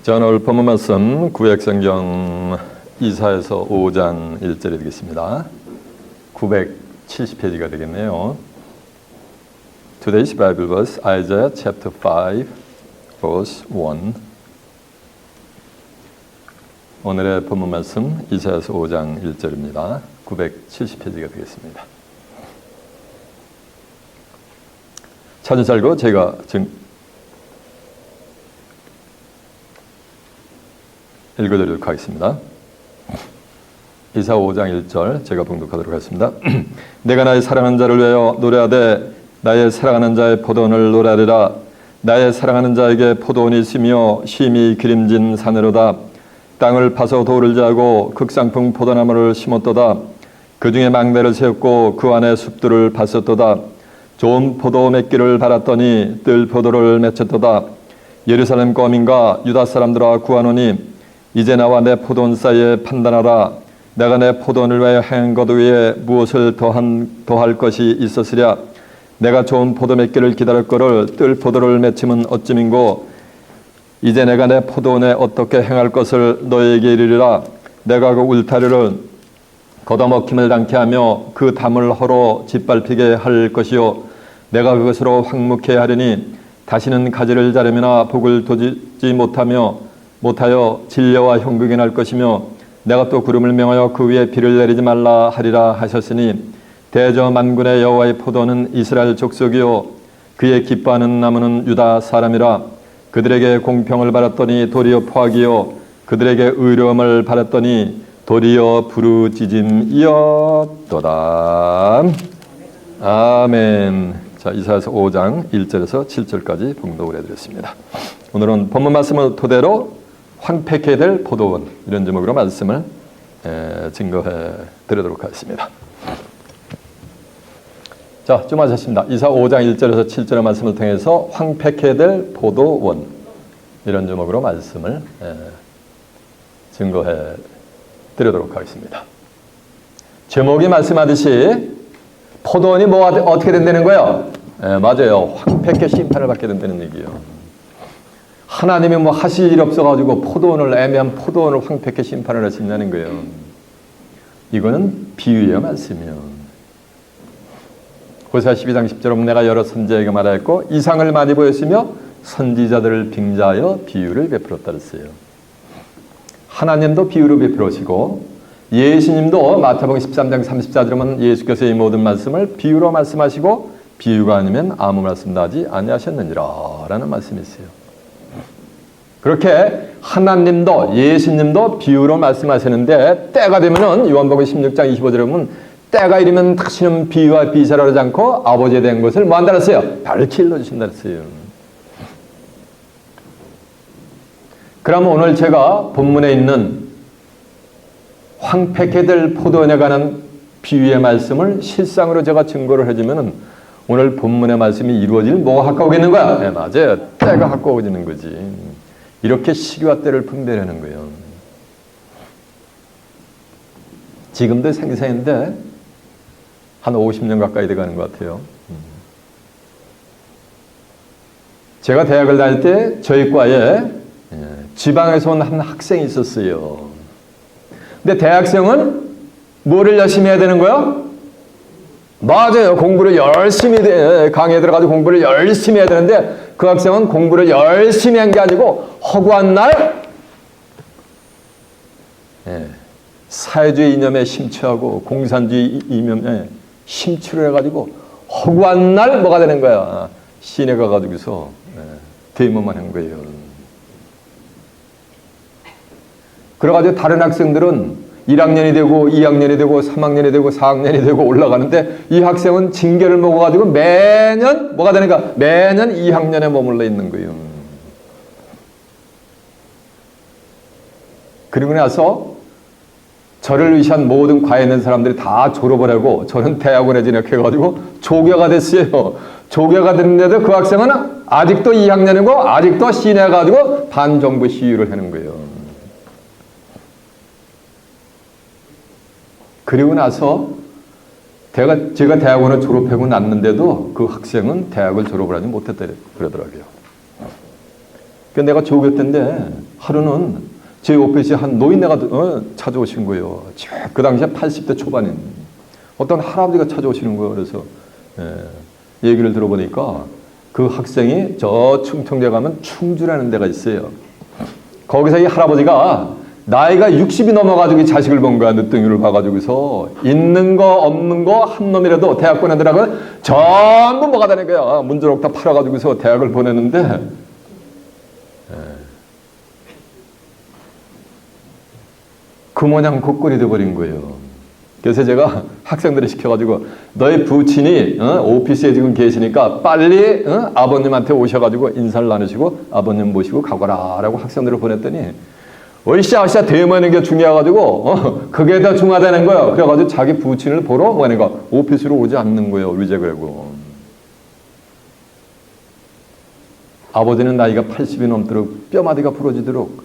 자, 오늘 본문 말씀 구약성경 이사야서 5장 1절이 되겠습니다. 970페이지가 되겠네요. Today's Bible verse, Isaiah chapter 5, verse 1. 오늘의 본문 말씀 이사야서 5장 1절입니다. 970페이지가 되겠습니다. 찾은 살고 제가 읽어드리도록 하겠습니다. 이사 5장 1절 제가 봉독하도록 하겠습니다. 내가 나의 사랑하는 자를 위하여 노래하되 나의 사랑하는 자의 포도원을 노래하리라. 나의 사랑하는 자에게 포도원이 있으며 심히 기름진 산으로다. 땅을 파서 돌을 자고 극상품 포도나무를 심었도다. 그 중에 망대를 세웠고 그 안에 숲들을 팠었도다. 좋은 포도 맺기를 바랐더니 뜰 포도를 맺혔도다. 예루살렘 거민과 유다 사람들아 구하노니 이제 나와 내 포도원 사이에 판단하라. 내가 내 포도원을 위하여 행한 것 외에 무엇을 더할 것이 있었으랴. 내가 좋은 포도 맺기를 기다릴 거를 뜰 포도를 맺힘은 어찌민고. 이제 내가 내 포도원에 어떻게 행할 것을 너에게 이르리라. 내가 그 울타리를 걷어먹힘을 당케 하며 그 담을 허로 짓밟히게 할 것이요. 내가 그것으로 황묵해 하리니 다시는 가지를 자르거나 복을 도지 못하여 진려와 형극이 날 것이며 내가 또 구름을 명하여 그 위에 비를 내리지 말라 하리라 하셨으니 대저 만군의 여호와의 포도는 이스라엘 족속이요 그의 기뻐하는 나무는 유다 사람이라. 그들에게 공평을 바랐더니 도리어 포악이요 그들에게 의로움을 바랐더니 도리어 부르짖음이었도다. 아멘. 자, 이사야서 5장 1절에서 7절까지 봉독을 해드렸습니다. 오늘은 본문 말씀을 토대로 황폐케 될 포도원, 이런 제목으로 말씀을 증거해 드리도록 하겠습니다. 자, 좀 하셨습니다. 이사 5장 1절에서 7절의 말씀을 통해서 황폐케 될 포도원, 이런 제목으로 말씀을 증거해 드리도록 하겠습니다. 제목이 말씀하듯이 포도원이 어떻게 된다는 거예요? 맞아요. 황폐케 심판을 받게 된다는 얘기예요. 하나님이 하실 일 없어가지고 애매한 포도원을 황폐케 심판을 하신다는 거예요. 이거는 비유의 말씀이에요. 호세아 12장 10절에 내가 여러 선지자에게 말하였고 이상을 많이 보였으며 선지자들을 빙자하여 비유를 베풀었다 그랬어요. 하나님도 비유를 베풀으시고 예수님도 마태복음 13장 34절에 보면 예수께서 이 모든 말씀을 비유로 말씀하시고 비유가 아니면 아무 말씀도 하지 아니하셨느니라 라는 말씀이 있어요. 그렇게 하나님도 예수님도 비유로 말씀하시는데 때가 되면은 요한복음 16장 25절에 보면 때가 이르면 다시는 비유와 비유를 하지 않고 아버지에 대한 것을 뭐 한다 그랬어요? 밝히 일러주신다 그랬어요. 그럼 오늘 제가 본문에 있는 황폐케 될 포도원에 관한 비유의 말씀을 실상으로 제가 증거를 해주면은 오늘 본문의 말씀이 이루어질 뭐가 가까워지는 거야? 네, 맞아요. 때가 가까워지는 거지. 이렇게 시기와 때를 분별하는 거예요. 지금도 생생인데 한 50년 가까이 돼가는 것 같아요. 제가 대학을 다닐 때 저희 과에 지방에서 온 한 학생이 있었어요. 근데 대학생은 뭐를 열심히 해야 되는 거야? 맞아요. 공부를 열심히 강의에 들어가서 공부를 열심히 해야 되는데 그 학생은 공부를 열심히 한 게 아니고 허구한 날 사회주의 이념에 심취하고 공산주의 이념에 심취를 해가지고 허구한 날 뭐가 되는 거야? 시내 가가지고서 데모만 한 거예요. 그래가지고 다른 학생들은 1학년이 되고 2학년이 되고 3학년이 되고 4학년이 되고 올라가는데 이 학생은 징계를 먹어가지고 매년 뭐가 되는가? 매년 2학년에 머물러 있는 거예요. 그리고 나서 저를 위시한 모든 과에 있는 사람들이 다 졸업을 하고 저는 대학원에 진학해가지고 조교가 됐어요. 조교가 됐는데도 그 학생은 아직도 2학년이고 아직도 시내에 가지고 반정부 시위를 하는 거예요. 그리고 나서 제가 대학원을 졸업하고 났는데도 그 학생은 대학을 졸업을 하지 못했다 그러더라고요. 그 내가 조교때인데 하루는 제 오피스에 한 노인네가 찾아오신 거예요. 그 당시에 80대 초반인 어떤 할아버지가 찾아오시는 거예요. 그래서 얘기를 들어보니까 그 학생이 저 충청도에 가면 충주라는 데가 있어요. 거기서 이 할아버지가 나이가 60이 넘어가지고 이 자식을 본 거야. 늦둥이를 봐가지고서 있는 거 없는 거 한 놈이라도 대학 보내더라고 전부 뭐가 되는 거야. 문제록 다 팔아가지고서 대학을 보내는데 그 모양 곱골이 돼버린 거예요. 그래서 제가 학생들을 시켜가지고 너희 부친이 오피스에 지금 계시니까 빨리 아버님한테 오셔가지고 인사를 나누시고 아버님 모시고 가거라 라고 학생들을 보냈더니 으쌰으쌰 대모하는 게 중요해가지고 그게 더 중요하다는 거예요. 그래가지고 자기 부친을 보러 뭐하는가 오피스로 오지 않는 거예요. 리제그라고. 아버지는 나이가 80이 넘도록 뼈마디가 부러지도록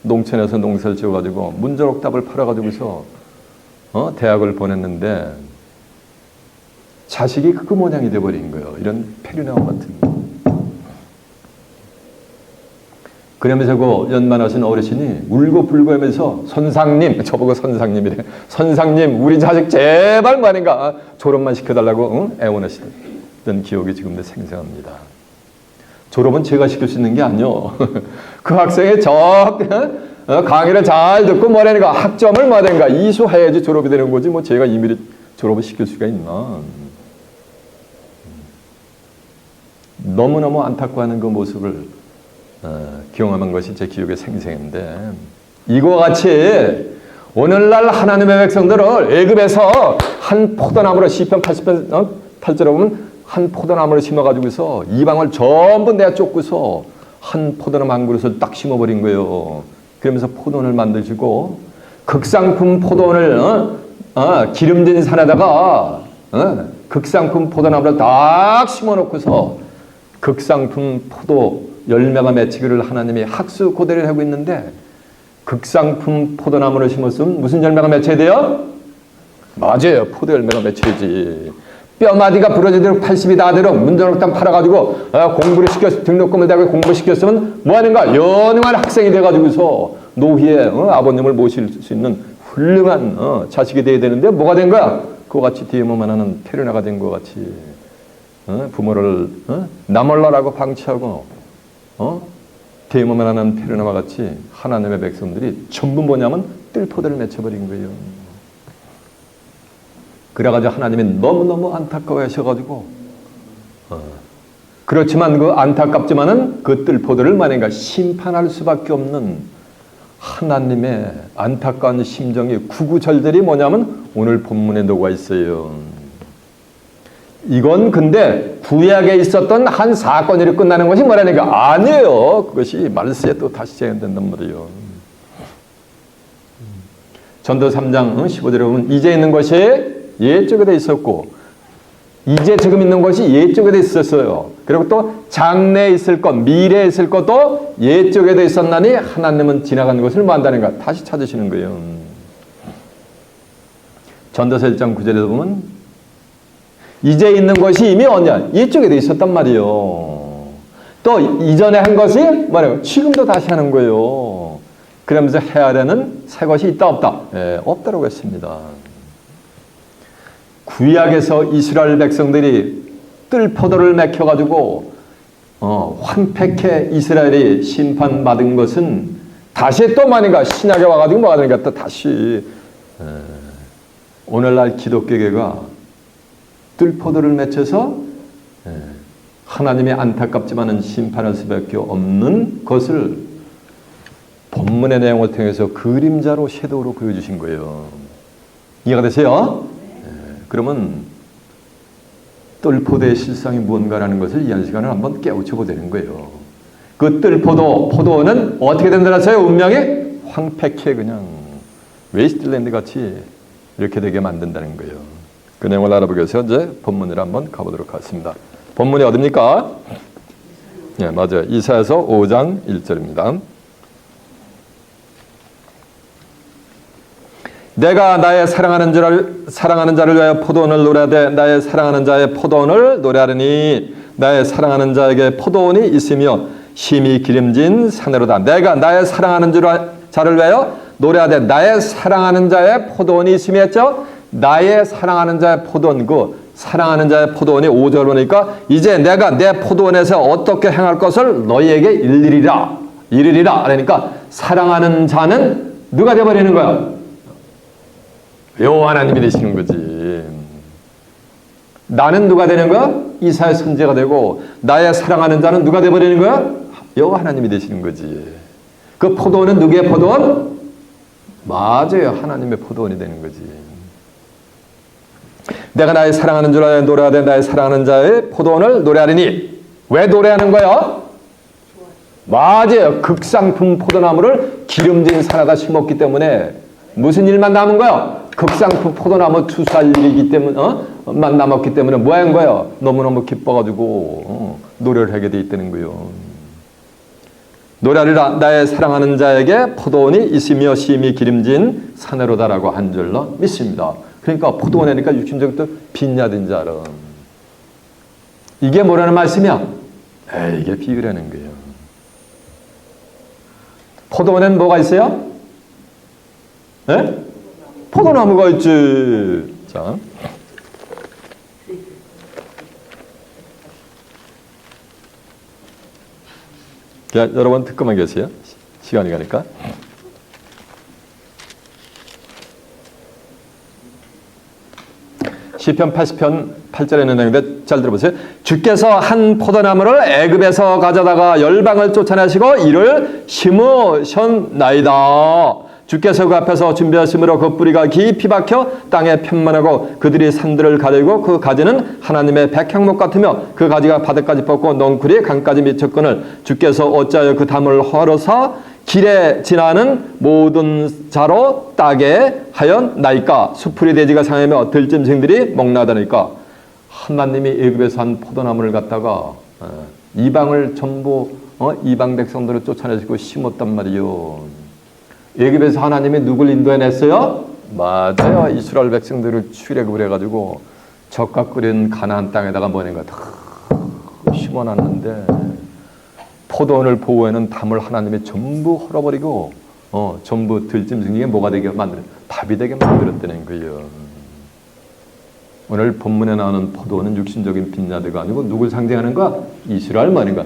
농촌에서 농사를 지어가지고 문조록답을 팔아가지고서 대학을 보냈는데 자식이 그 모양이 돼버린 거예요. 이런 페르나움 같은 거. 그러면서 그 연만하신 어르신이 울고 불고 하면서 선상님, 저보고 선상님이래. 선상님 우리 자식 제발 말인가 졸업만 시켜달라고 애원하시던 기억이 지금도 생생합니다. 졸업은 제가 시킬 수 있는 게 아니요. 그 학생이 강의를 잘 듣고 뭐라니까 학점을 뭐라니까 이수해야지 졸업이 되는 거지 뭐 제가 임의로 졸업을 시킬 수가 있나. 너무너무 안타까워하는 그 모습을 경험한 것이 제 기억에 생생한데 이와 같이 오늘날 하나님의 백성들을 애굽에서 한 포도나무로 시편 80편 8절에 보면 한 포도나무를 심어가지고서 이방을 전부 내어 쫓고서 한 포도나무 한 그릇을 딱 심어버린 거예요. 그러면서 포도원을 만드시고 극상품 포도원을 기름진 산에다가 극상품 포도나무를 딱 심어놓고서 극상품 포도 열매가 맺히기를 하나님이 학수 고대를 하고 있는데 극상품 포도나무를 심었으면 무슨 열매가 맺혀야 돼요? 맞아요. 포도 열매가 맺혀야지. 뼈마디가 부러지도록 80이 다 되도록 문전옥당 팔아가지고 공부를 시켰 등록금을 대고 공부시켰으면 뭐하는가? 연능한 학생이 돼가지고서 노후에 아버님을 모실 수 있는 훌륭한 자식이 돼야 되는데 뭐가 된 거야? 그와 같이 뒤에만 하는 페르나가 된 것 같이 부모를 나몰라라고 방치하고 대모만 하는 페르나와 같이 하나님의 백성들이 전부 뭐냐면 뜰포대를 맺혀버린 거예요. 그래가지고 하나님이 너무너무 안타까워하셔가지고 그렇지만 그 안타깝지만은 그 뜰포대를 만약에 심판할 수밖에 없는 하나님의 안타까운 심정이 구구절절이 뭐냐면 오늘 본문에 녹아 있어요. 이건 근데 구약에 있었던 한 사건으로 끝나는 것이 뭐라니까 아니에요. 그것이 말세에 또 다시 재현된단 말이에요. 전도 3장 15절에 보면 이제 있는 것이 예쪽에 돼 있었고 이제 지금 있는 것이 예쪽에 돼 있었어요. 그리고 또 장래에 있을 것, 미래에 있을 것도 예쪽에 돼 있었나니 하나님은 지나간 것을 뭐 한다는가 다시 찾으시는 거예요. 전도서 1장 9절에 보면 이제 있는 것이 이미 언제 예쪽에 돼 있었단 말이에요. 또 이전에 한 것이 뭐래요? 지금도 다시 하는 거예요. 그러면서 헤아려는 새 것이 있다 없다? 없다라고 했습니다. 구약에서 이스라엘 백성들이 뜰포도를 맺혀가지고 황폐케 이스라엘이 심판받은 것은 다시 또 만인가 신약에 와가지고 뭐가 되니까 또 다시 오늘날 기독교계가 뜰포도를 맺혀서 하나님의 안타깝지만은 심판할 수밖에 없는 것을 본문의 내용을 통해서 그림자로 섀도우로 보여주신 거예요. 이해가 되세요? 그러면 뜰포도의 실상이 무언가라는 것을 이 한 시간을 한번 깨우쳐 보자는 거예요. 그 포도원은 어떻게 된다라서요? 운명이 황폐케 그냥 웨이스트랜드 같이 이렇게 되게 만든다는 거예요. 그 내용을 알아보기 위해서 이제 본문으로 한번 가보도록 하겠습니다. 본문이 어딥니까? 네, 맞아요. 이사야서 5장 1절입니다. 내가 나의 사랑하는 자를 위하여 포도원을 노래하되 나의 사랑하는 자의 포도원을 노래하리니 나의 사랑하는 자에게 포도원이 있으며 심히 기름진 산으로다. 내가 나의 사랑하는 자를 위하여 노래하되 나의 사랑하는 자의 포도원이 있음이 했죠. 나의 사랑하는 자의 포도원, 그 사랑하는 자의 포도원이 5절 보니까 이제 내가 내 포도원에서 어떻게 행할 것을 너희에게 이르리라. 그러니까 사랑하는 자는 누가 되어버리는 거야? 하나님이 되시는 거지. 나는 누가 되는 거야? 이사야 선지자가 되고 나의 사랑하는 자는 누가 되어버리는 거야? 여호와 하나님이 되시는 거지. 그 포도원은 누구의 포도원? 맞아요. 하나님의 포도원이 되는 거지. 내가 나의 사랑하는 자를 노래하되 나의 사랑하는 자의 포도원을 노래하리니. 왜 노래하는 거야? 맞아요. 극상품 포도나무를 기름진 산에다 심었기 때문에 무슨 일만 남은 거야? 극상품 포도나무 투수할 일이기 때문에 만 남았기 때문에 뭐 한 거야? 너무너무 기뻐가지고 노래를 하게 돼 있다는 거예요. 노래하리라. 나의 사랑하는 자에게 포도원이 있으며 심히 기름진 산으로다라고 한 줄로 믿습니다. 그러니까 포도원이니까 육신적으로 빛나든 자라. 이게 뭐라는 말씀이야? 이게 비유라는 거예요. 포도원에는 뭐가 있어요? 네? 포도나무가 있지. 자, 여러분 듣고만 계세요. 시간이 가니까. 시편 80편 8절에 있는 내용인데 잘 들어보세요. 주께서 한 포도나무를 애굽에서 가져다가 열방을 쫓아내시고 이를 심으셨나이다. 주께서 그 앞에서 준비하심으로 그 뿌리가 깊이 박혀 땅에 편만하고 그들이 산들을 가리고 그 가지는 하나님의 백향목 같으며 그 가지가 바닥까지 뻗고 넝쿨이 강까지 미쳤거늘 주께서 어찌하여 그 담을 허로사 길에 지나는 모든 자로 따게 하였나이까. 수풀이 돼지가 상하며 들짐승들이 먹나다니까. 하나님이 애굽에서 한 포도나무를 갖다가 이방을 전부 이방 백성들을 쫓아내시고 심었단 말이요. 애굽에서 하나님이 누굴 인도해냈어요? 맞아요. 이스라엘 백성들을 출애굽을 해가지고 젓가 끓인 가나안 땅에다가 뭐냐가 다 심어놨는데 포도원을 보호하는 담을 하나님이 전부 헐어버리고 전부 들짐승에게 뭐가 되게 만들어? 밥이 되게 만들었다는 거예요. 오늘 본문에 나오는 포도원은 육신적인 빛나드가 아니고 누굴 상징하는가? 이스라엘 말인가?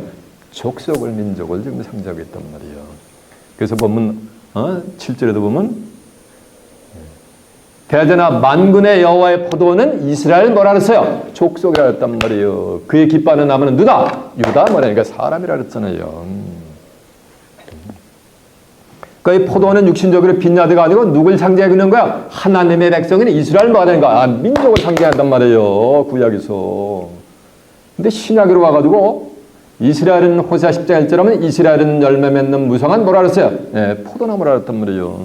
족속을 민족을 지금 상징하고 있단 말이에요. 그래서 본문 7절에도 보면 대제나 만군의 여호와의 포도원은 이스라엘 뭐라 그랬어요? 족속이라 했단 말이에요. 그의 기뻐하는 나무는 누다? 유다 뭐라니까 사람이라 그랬잖아요. 그러니까 이 포도원은 육신적으로 빛나드가 아니고 누굴 상징하고 있는 거야? 하나님의 백성인 이스라엘 뭐가 되는 거야? 민족을 상징한단 말이에요. 구약에서. 근데 신약으로 와가지고 이스라엘은 호세아 10장 1절 하면 이스라엘은 열매 맺는 무성한 뭐라 그랬어요? 포도나무라 그랬단 말이에요.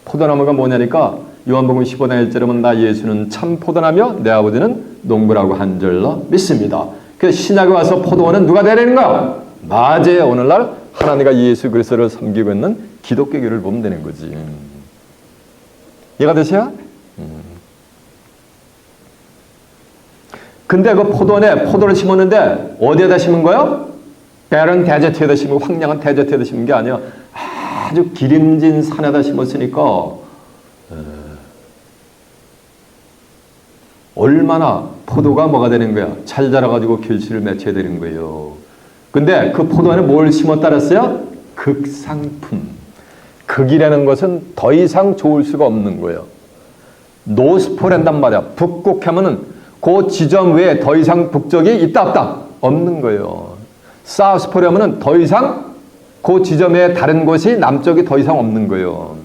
포도나무가 뭐냐니까 요한복음 15장 1절 하면 나 예수는 참 포도나며 내 아버지는 농부라고 한 줄로 믿습니다. 그래서 신약에 와서 포도원은 누가 되는 거야? 맞아요. 오늘날 하나님과 예수 그리스도를 섬기고 있는 기독교교를 보면 되는 거지. 이해가 되세요? 근데 그 포도원에 포도를 심었는데 어디에다 심은 거예요? 베른 데저트에다 심고 황량한 데저트에다 심은 게 아니야. 아주 기름진 산에다 심었으니까 얼마나 포도가 뭐가 되는 거야? 잘 자라가지고 결실을 맺혀야 되는 거예요. 근데 그 포도원에 뭘 심었다 그랬어요? 극상품. 극이라는 것은 더 이상 좋을 수가 없는 거예요. 노스포랜단 말이야. 북극하면은 그 지점 외에 더 이상 북쪽이 있다 없다? 없는 거예요. 사우스포라면은 더 이상 그 지점 외에 다른 곳이 남쪽이 더 이상 없는 거예요.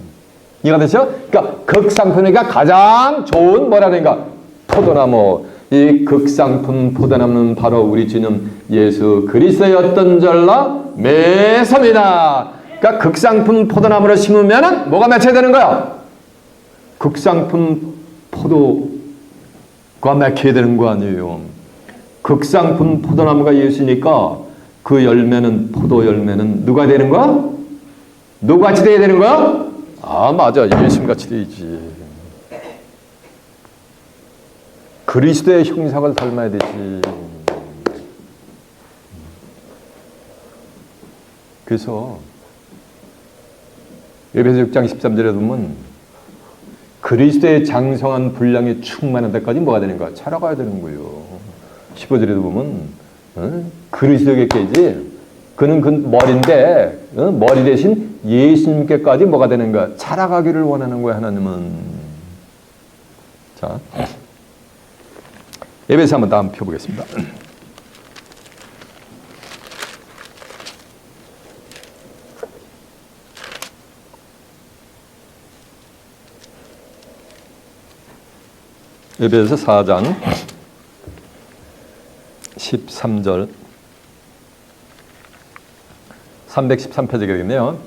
이해가 되죠? 그러니까 극상품이니까 가장 좋은 뭐라는가? 포도나무. 이 극상품 포도나무는 바로 우리 주님 예수 그리스도였던 줄로 믿습니다. 그러니까 극상품 포도나무를 심으면은 뭐가 맺혀야 되는 거야? 극상품 포도가 맺혀야 되는 거 아니에요. 극상품 포도나무가 예수니까 그 열매는 포도 열매는 누가 되는 거야? 누구같이 돼야 되는 거야? 맞아. 예수님같이 되지. 그리스도의 형상을 닮아야 되지. 그래서 에베소 6장 13절에 보면 그리스도의 장성한 분량이 충만한 데까지 뭐가 되는 거야? 자라가야 되는 거예요. 15절에도 보면 그리스도께지 그는 그 머리인데 머리 대신 예수님께까지 뭐가 되는 거야? 자라가기를 원하는 거야, 하나님은. 자, 에베소 한번 다음 펴보겠습니다. 에베소 4장 13절 313페이지가 되겠네요.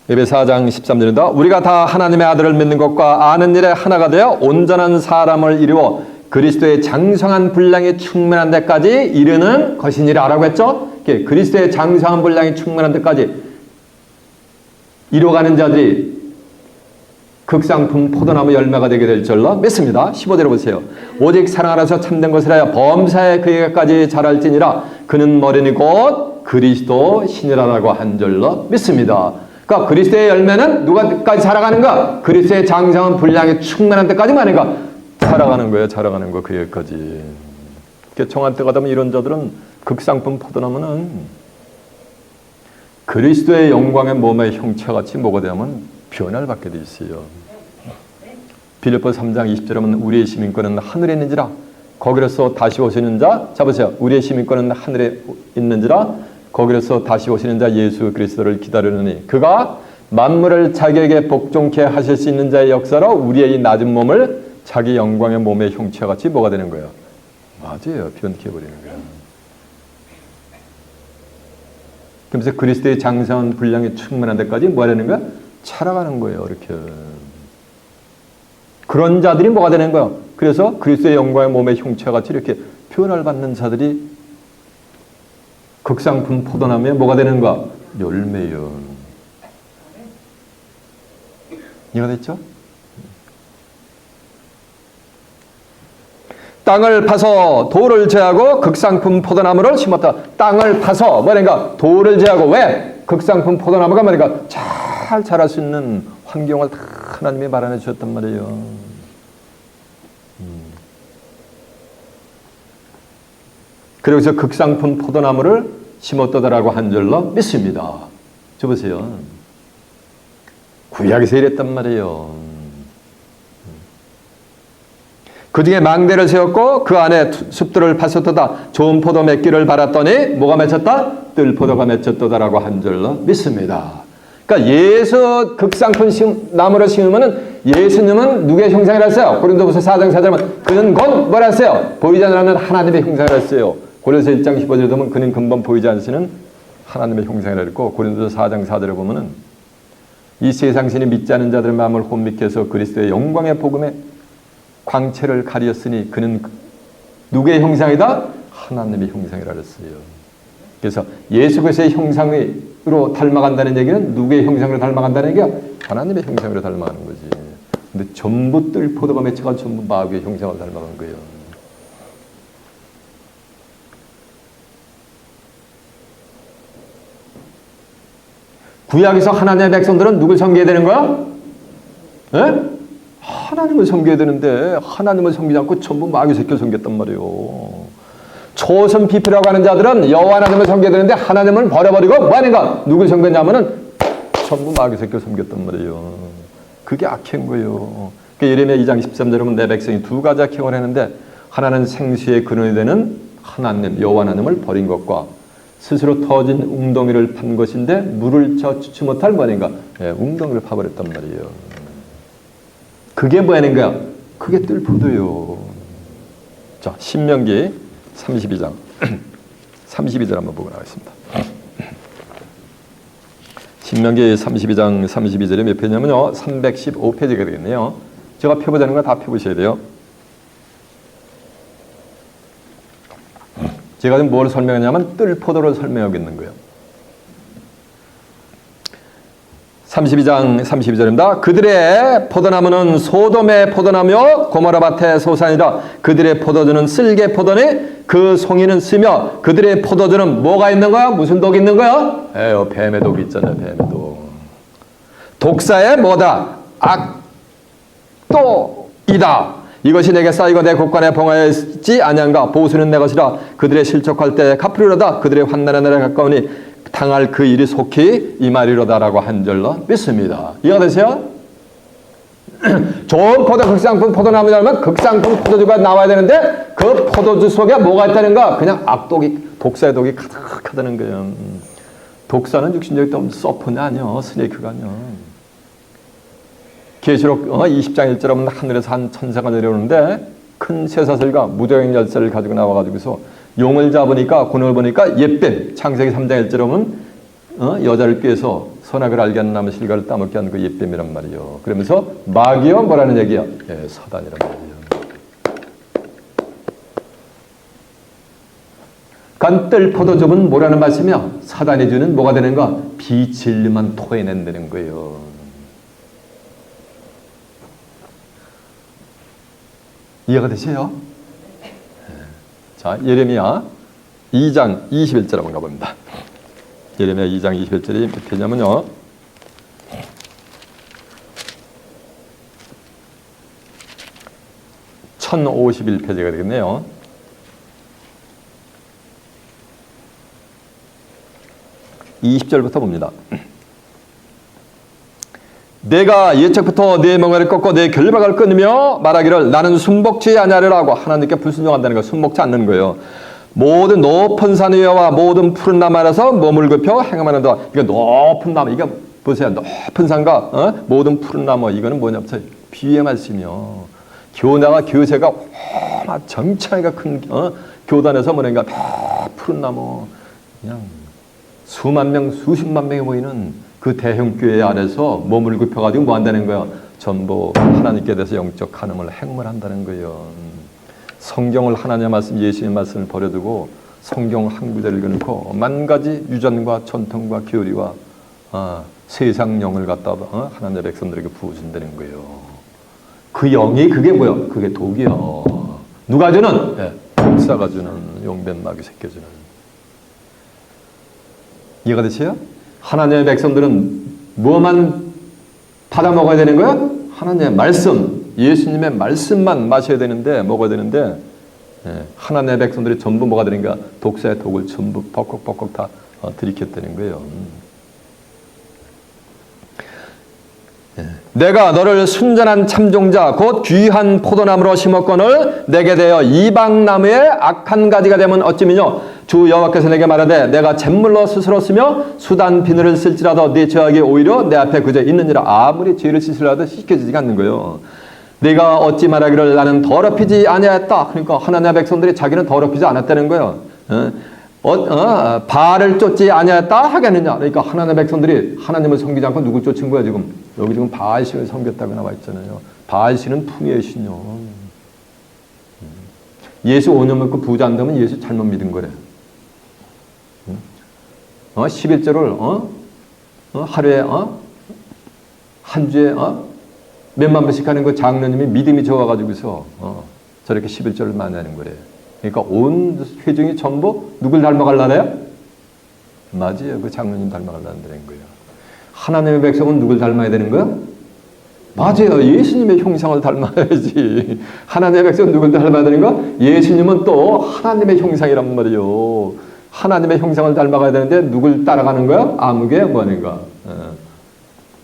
에베소 4장 13절입니다. 우리가 다 하나님의 아들을 믿는 것과 아는 일에 하나가 되어 온전한 사람을 이루어 그리스도의 장성한 분량이 충만한 데까지 이르는 것이니라 라고 했죠. 그리스도의 장성한 분량이 충만한 데까지 이루어가는 자들이 극상품 포도나무 열매가 되게 될 줄로 믿습니다. 15절을 보세요. 오직 사랑 안에서 참된 것을 하여 범사에 그에게까지 자랄지니라. 그는 머리니 곧 그리스도 신이라라고 한 줄로 믿습니다. 그러니까 그리스도의 열매는 누가까지 자라가는가? 그리스도의 장성한 분량이 충만한 때까지만 아닌가? 자라가는 거예요. 자라가는 거 그에게까지. 정한 때가 되면 이런 자들은 극상품 포도나무는 그리스도의 영광의 몸의 형체같이 뭐가 되면 변화를 받게 돼 있어요. 빌립보서 3장 20절에 보면 우리의 시민권은 하늘에 있는지라 거기로서 다시 오시는 자, 자 보세요. 우리의 시민권은 하늘에 있는지라 거기로서 다시 오시는 자 예수 그리스도를 기다리느니 그가 만물을 자기에게 복종케 하실 수 있는 자의 역사로 우리의 이 낮은 몸을 자기 영광의 몸의 형체같이 뭐가 되는 거예요? 맞아요. 변케 해버리는 거예요. 그러면서 그리스도의 장성한 분량이 충만한 데까지 뭐 하려는 거야? 자라가는 거예요. 이렇게. 그런 자들이 뭐가 되는 거예요? 그래서 그리스도의 영광의 몸의 형체같이 이렇게 표현을 받는 자들이 극상품 포도나무에 뭐가 되는 거야? 열매요. 이해가 됐죠? 땅을 파서 돌을 제하고 극상품 포도나무를 심었다. 땅을 파서 뭐라니까? 돌을 제하고 왜? 극상품 포도나무가 뭐라니까? 잘 자랄 수 있는 환경을 다 하나님이 마련해 주셨단 말이에요. 그래서 극상품 포도나무를 심었다라고 한 줄로 믿습니다. 저 보세요. 구약에서 이랬단 말이에요. 그 중에 망대를 세웠고 그 안에 숲들을 파셨도다. 좋은 포도 맺기를 바랐더니 뭐가 맺혔다? 뜰포도가 맺혔도다라고 한 줄로 믿습니다. 그러니까 예수 극상품 나무를 심으면은 예수님은 누구의 형상이라 했어요? 고린도후서 4장 4절은 그는 곧 뭐라 했어요? 보이지 않는 하나님의 형상이라 했어요. 고린도서 1장 15절에 보면 그는 근본 보이지 않으시는 하나님의 형상이라 했고 고린도서 4장 4절에 보면은 이 세상 신이 믿지 않는 자들의 마음을 혼미케 해서 그리스도의 영광의 복음에 광채를 가리었으니 그는 누구의 형상이다? 하나님의 형상이라 했어요. 그래서 예수 그리스도의 형상으로 닮아간다는 얘기는 누구의 형상으로 닮아간다는 얘기야? 하나님의 형상으로 닮아가는 거지. 근데 전부 뜰포도가 맺혀가 전부 마귀의 형상으로 닮아간 거예요. 구약에서 하나님의 백성들은 누굴 섬겨야 되는 거야? 네? 하나님을 섬겨야 되는데 하나님을 섬기지 않고 전부 마귀 새끼를 섬겼단 말이에요. 초선 피표라고 하는 자들은 여호와 하나님을 섬겨야 되는데 하나님을 버려버리고 뭐 하는가? 누굴 섬겼냐면은 전부 마귀 새끼를 섬겼단 말이에요. 그게 악한 거예요. 그러니까 예레미야 2장 13절에 보면 내 백성이 두 가지 악행을 했는데 하나는 생수의 근원이 되는 하나님 여호와 하나님을 버린 것과 스스로 터진 웅덩이를 판 것인데 물을 젖지 못할 뭐인가? 웅덩이를 파버렸단 말이에요. 그게 뭐 하는 거야? 그게 뜰포도요. 자, 신명기 32장 32절 한번 보고 나가겠습니다. 신명기 32장 32절에 몇 페이지냐면요 315페이지가 되겠네요. 제가 펴보자는 거 다 펴보셔야 돼요. 제가 지금 뭘 설명하냐면 뜰포도를 설명하고 있는 거예요. 32장 32절입니다. 그들의 포도나무는 소돔의 포도나무요 고모라 밭의 소산이라. 그들의 포도주는 쓸개 포도니 그 송이는 쓰며. 그들의 포도주는 뭐가 있는 거야? 무슨 독이 있는 거야? 에요, 뱀의 독이 있잖아요. 뱀의 독. 독사의 뭐다? 악도이다. 이것이 내게 쌓이고 내 곳간에 봉하였지 아니한가. 보수는 내 것이라. 그들의 실족할 때 갚으리로다. 그들의 환난의 날에 가까우니 당할 그 일이 속히 임하리로다라고 한 절로 믿습니다. 이해가 되세요? 좋은 포도, 극상품 포도나무라면 극상품 포도주가 나와야 되는데 그 포도주 속에 뭐가 있다는가? 그냥 악독이, 독사의 독이 가득하다는 거예요. 독사는 육신적인 또 서프냐 아니요, 스네이크가 아니요. 계시록 20장 1절에 보면 하늘에서 한 천사가 내려오는데 큰 쇠사슬과 무적의 열쇠를 가지고 나와가지고서 용을 잡으니까 군을 보니까 옛뱀. 창세기 3장 1절에 보면 여자를 꾀해서 선악을 알게 하는 나무 실과를 따먹게 하는 그 옛뱀이란 말이요. 그러면서 마귀요 뭐라는 얘기야? 예, 사단이란 말이에요. 간뜰 포도즙은 뭐라는 말씀이야? 사단이 주는 뭐가 되는가? 비진리만 토해낸다는 거예요. 이해가 되세요? 자, 예레미야 2장 21절 한번 가봅니다. 예레미야 2장 21절이 몇 페이지냐면요. (1051페이지가) 되겠네요. (20절부터) 봅니다. 내가 예측부터 내 멍에를 꺾고 내 결박을 끊으며 말하기를 나는 순복지 아니하리라고. 하나님께 불순종한다는 거, 순복지 않는 거예요. 모든 높은 산 위에와 모든 푸른 나무 아래서 몸을 굽혀 행함하는다. 이거 높은 나무, 이거 보세요. 높은 산과 모든 푸른 나무, 이거는 뭐냐? 비유의 말씀이요. 교나가 교세가 정창이가 큰 교단에서 뭐냐니까 푸른 나무, 그냥 수만 명, 수십만 명이 모이는 그 대형 교회 안에서 몸을 굽혀가지고 뭐 한다는 거예요? 전부 하나님께 대해서 영적 간음을 행음을 한다는 거예요. 성경을, 하나님의 말씀, 예수의 말씀을 버려두고 성경 한 구절을 읽어놓고 만 가지 유전과 전통과 교리와 세상 영을 갖다 하나님의 백성들에게 부어준다는 거예요. 그 영이 그게 뭐야? 그게 독이요. 누가 주는? 네, 독사가 주는, 용변 마귀 새끼 주는. 이해가 되세요? 하나님의 백성들은 뭐만 받아 먹어야 되는 거야? 하나님의 말씀, 예수님의 말씀만 마셔야 되는데, 먹어야 되는데, 하나님의 백성들이 전부 뭐가 되는가? 독사의 독을 전부 벅벅벅벅 다 들이켰다는 거예요. 내가 너를 순전한 참종자 곧 귀한 포도나무로 심었거늘 내게 대하여 이방나무의 악한 가지가 되면 어찌미뇨. 주 여호와께서 내게 말하되 내가 잿물로 스스로 쓰며 수단 비늘을 쓸지라도 네 죄악이 오히려 내 앞에 그저 있느니라. 아무리 죄를 씻으라도 씻겨지지 않는 거예요. 내가 어찌 말하기를 나는 더럽히지 아니하였다. 그러니까 하나님의 백성들이 자기는 더럽히지 않았다는 거예요. 바알을 쫓지 아니하였다 하겠느냐. 그러니까 하나님의 백성들이 하나님을 섬기지 않고 누굴 쫓은 거야 지금. 여기 지금 바알신을 섬겼다고 나와 있잖아요. 바알신은 풍요의 신요. 예수 5년 먹고 부자 안 되면 예수 잘못 믿은 거래. 11조를 하루에 한 주에 몇만 번씩 하는 그 장로님이 믿음이 적어가지고서 저렇게 11조를 많이 하는 거래. 그러니까 온 회중이 전부 누굴 닮아갈라래요? 맞아요. 그 장로님 닮아갈라는 거예요. 하나님의 백성은 누굴 닮아야 되는 거야? 맞아요. 예수님의 형상을 닮아야지. 하나님의 백성은 누굴 닮아야 되는 거야? 예수님은 또 하나님의 형상이란 말이에요. 하나님의 형상을 닮아가야 되는데 누굴 따라가는 거야? 아무개 뭐하는가?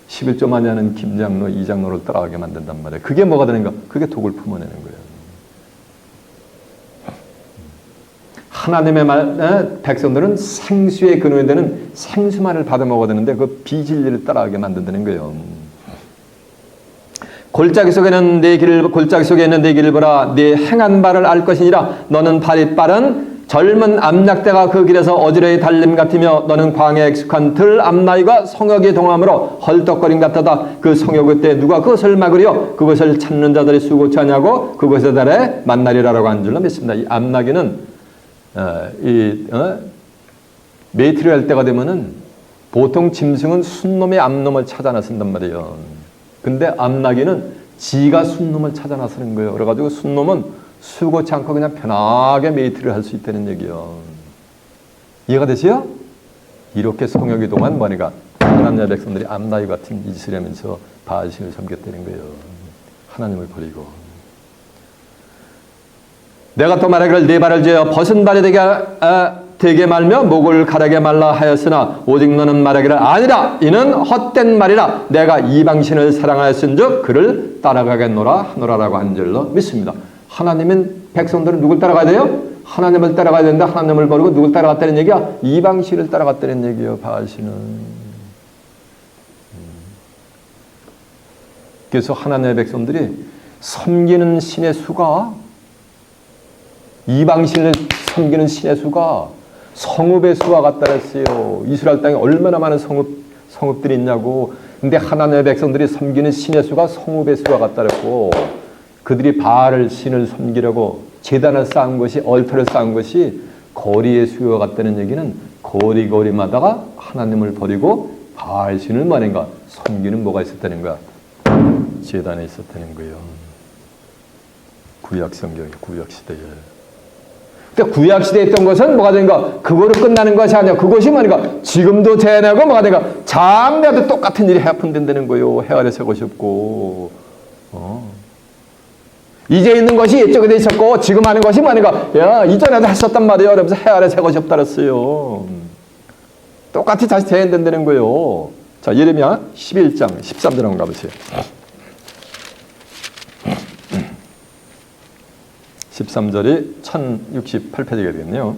11조 많이 하는 김장로, 이장로를 따라가게 만든단 말이에요. 그게 뭐가 되는가? 그게 독을 품어내는 거예요. 하나님의 백성들은 생수의 근원이 되는 생수만을 받아 먹어야 되는데 그 비진리를 따라가게 만든다는 거예요. 골짜기 속에 있는 내 길을 보라. 네 행한 바를 알 것이니라. 너는 발이 빠른 젊은 암약대가 그 길에서 어지러이 달림 같으며 너는 광야에 익숙한 들 암나이가 성역이 동함으로 헐떡거림 같다다. 그 성역 그때 누가 그것을 막으려? 그것을 찾는 자들이 수고치 하냐고 그것에 달해 만나리라라고 한 줄로 믿습니다. 이 암나기는 메이트리 할 때가 되면은 보통 짐승은 순놈이 암놈을 찾아 나선단 말이에요. 근데 암나귀는 지가 순놈을 찾아 나서는 거예요. 그래가지고 순놈은 수고치 않고 그냥 편하게 메이트를 할 수 있다는 얘기예요. 이해가 되세요? 이렇게 성역이 동안 뭐니까 하나님의 백성들이 암나귀 같은 이 짓을 하면서 바알신을 섬겼다는 거예요. 하나님을 버리고. 내가 또 말하기를 네 발을 죄어 벗은 발이 되게 말며 목을 가라게 말라 하였으나 오직 너는 말하기를 아니라 이는 헛된 말이라 내가 이방신을 사랑하였은즉 그를 따라가겠노라 하노라라고 한 줄로 믿습니다. 하나님은 백성들은 누굴 따라가야 돼요? 하나님을 따라가야 되는데 하나님을 버리고 누굴 따라갔다는 얘기야? 이방신을 따라갔다는 얘기예요. 바알신은. 그래서 하나님의 백성들이 섬기는 신의 수가 이방신을 섬기는 신의 수가 성읍의 수와 같다 그랬어요. 이스라엘 땅에 얼마나 많은 성읍들이 있냐고. 근데 하나님의 백성들이 섬기는 신의 수가 성읍의 수와 같다 그랬고 그들이 바알을 신을 섬기려고 제단을 쌓은 것이 얼터를 쌓은 것이 거리의 수와 같다는 얘기는 거리마다가 하나님을 버리고 바알 신을 뭐하는가 섬기는 뭐가 있었다는 거야. 제단에 있었다는 거예요. 구약 성경에 구약 시대에. 그러니까 구약 시대에 있던 것은 뭐가 되는가? 그거로 끝나는 것이 아니야. 그것이 뭐니까 지금도 재내고 뭐가 되는가? 장래도 똑같은 일이 해픈된다는 거예요. 해 아래 새 것이 없고. 이제 있는 것이 이쪽에도 있었고 지금 하는 것이 뭐니까? 야 이전에도 했었단 말이에요. 그러면서 해 아래 새 것이 없다 그랬어요. 똑같이 다시 재현된다는 거예요. 자 예레미야 11장 13절 한번 가보세요. 13절이 1068페이지가 되겠네요.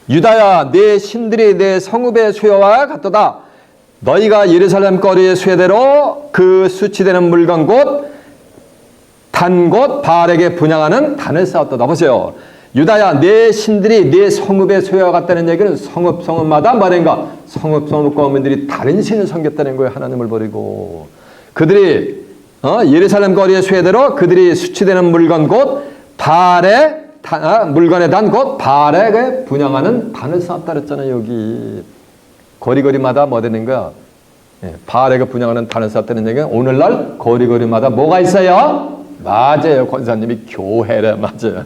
유다야 내 신들이 내 성읍의 수요와 같도다. 너희가 예루살렘 거리의 수요대로 그 수치되는 물건 곧 단 곳 바알에게 분향하는 단을 쌓았도다. 보세요. 유다야 내 신들이 내 성읍의 수요와 같다는 얘기는 성읍마다 말인가 성읍 거민들이 다른 신을 섬겼다는 거예요. 하나님을 버리고. 그들이 예루살렘 거리의 수혜대로 그들이 수치되는 물건 곧 바알의 물건의 단 곧 바알에게 분향하는 단을 쌓았다 그랬잖아요. 여기 거리마다 뭐 되는 거야? 바알에게 분향하는 단을 쌓았다는 얘기는 오늘날 거리마다 뭐가 있어요? 맞아요. 권사님이 교회래. 맞아요.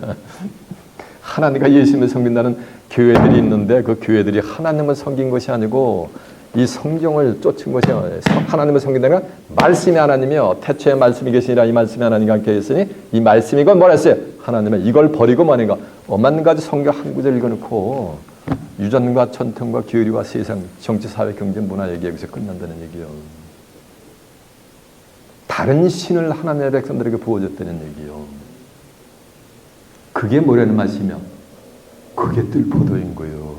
하나님과 예수님을 섬긴다는 교회들이 있는데 그 교회들이 하나님을 섬긴 것이 아니고 이 성경을 쫓은 것이요. 하나님을 섬긴다는 건 말씀이 하나님이요. 태초에 말씀이 계시니라 이 말씀이 하나님과 함께 계시니 이 말씀이 건 뭐라 했어요? 하나님은 이걸 버리고 뭐는가? 오만 가지 성경 한 구절 읽어놓고 유전과 전통과 교리와 세상 정치 사회 경제 문화 얘기 여기서 끝난다는 얘기요. 다른 신을 하나님의 백성들에게 부어줬다는 얘기요. 그게 뭐라는 말씀이며 그게 뜰포도인 거예요.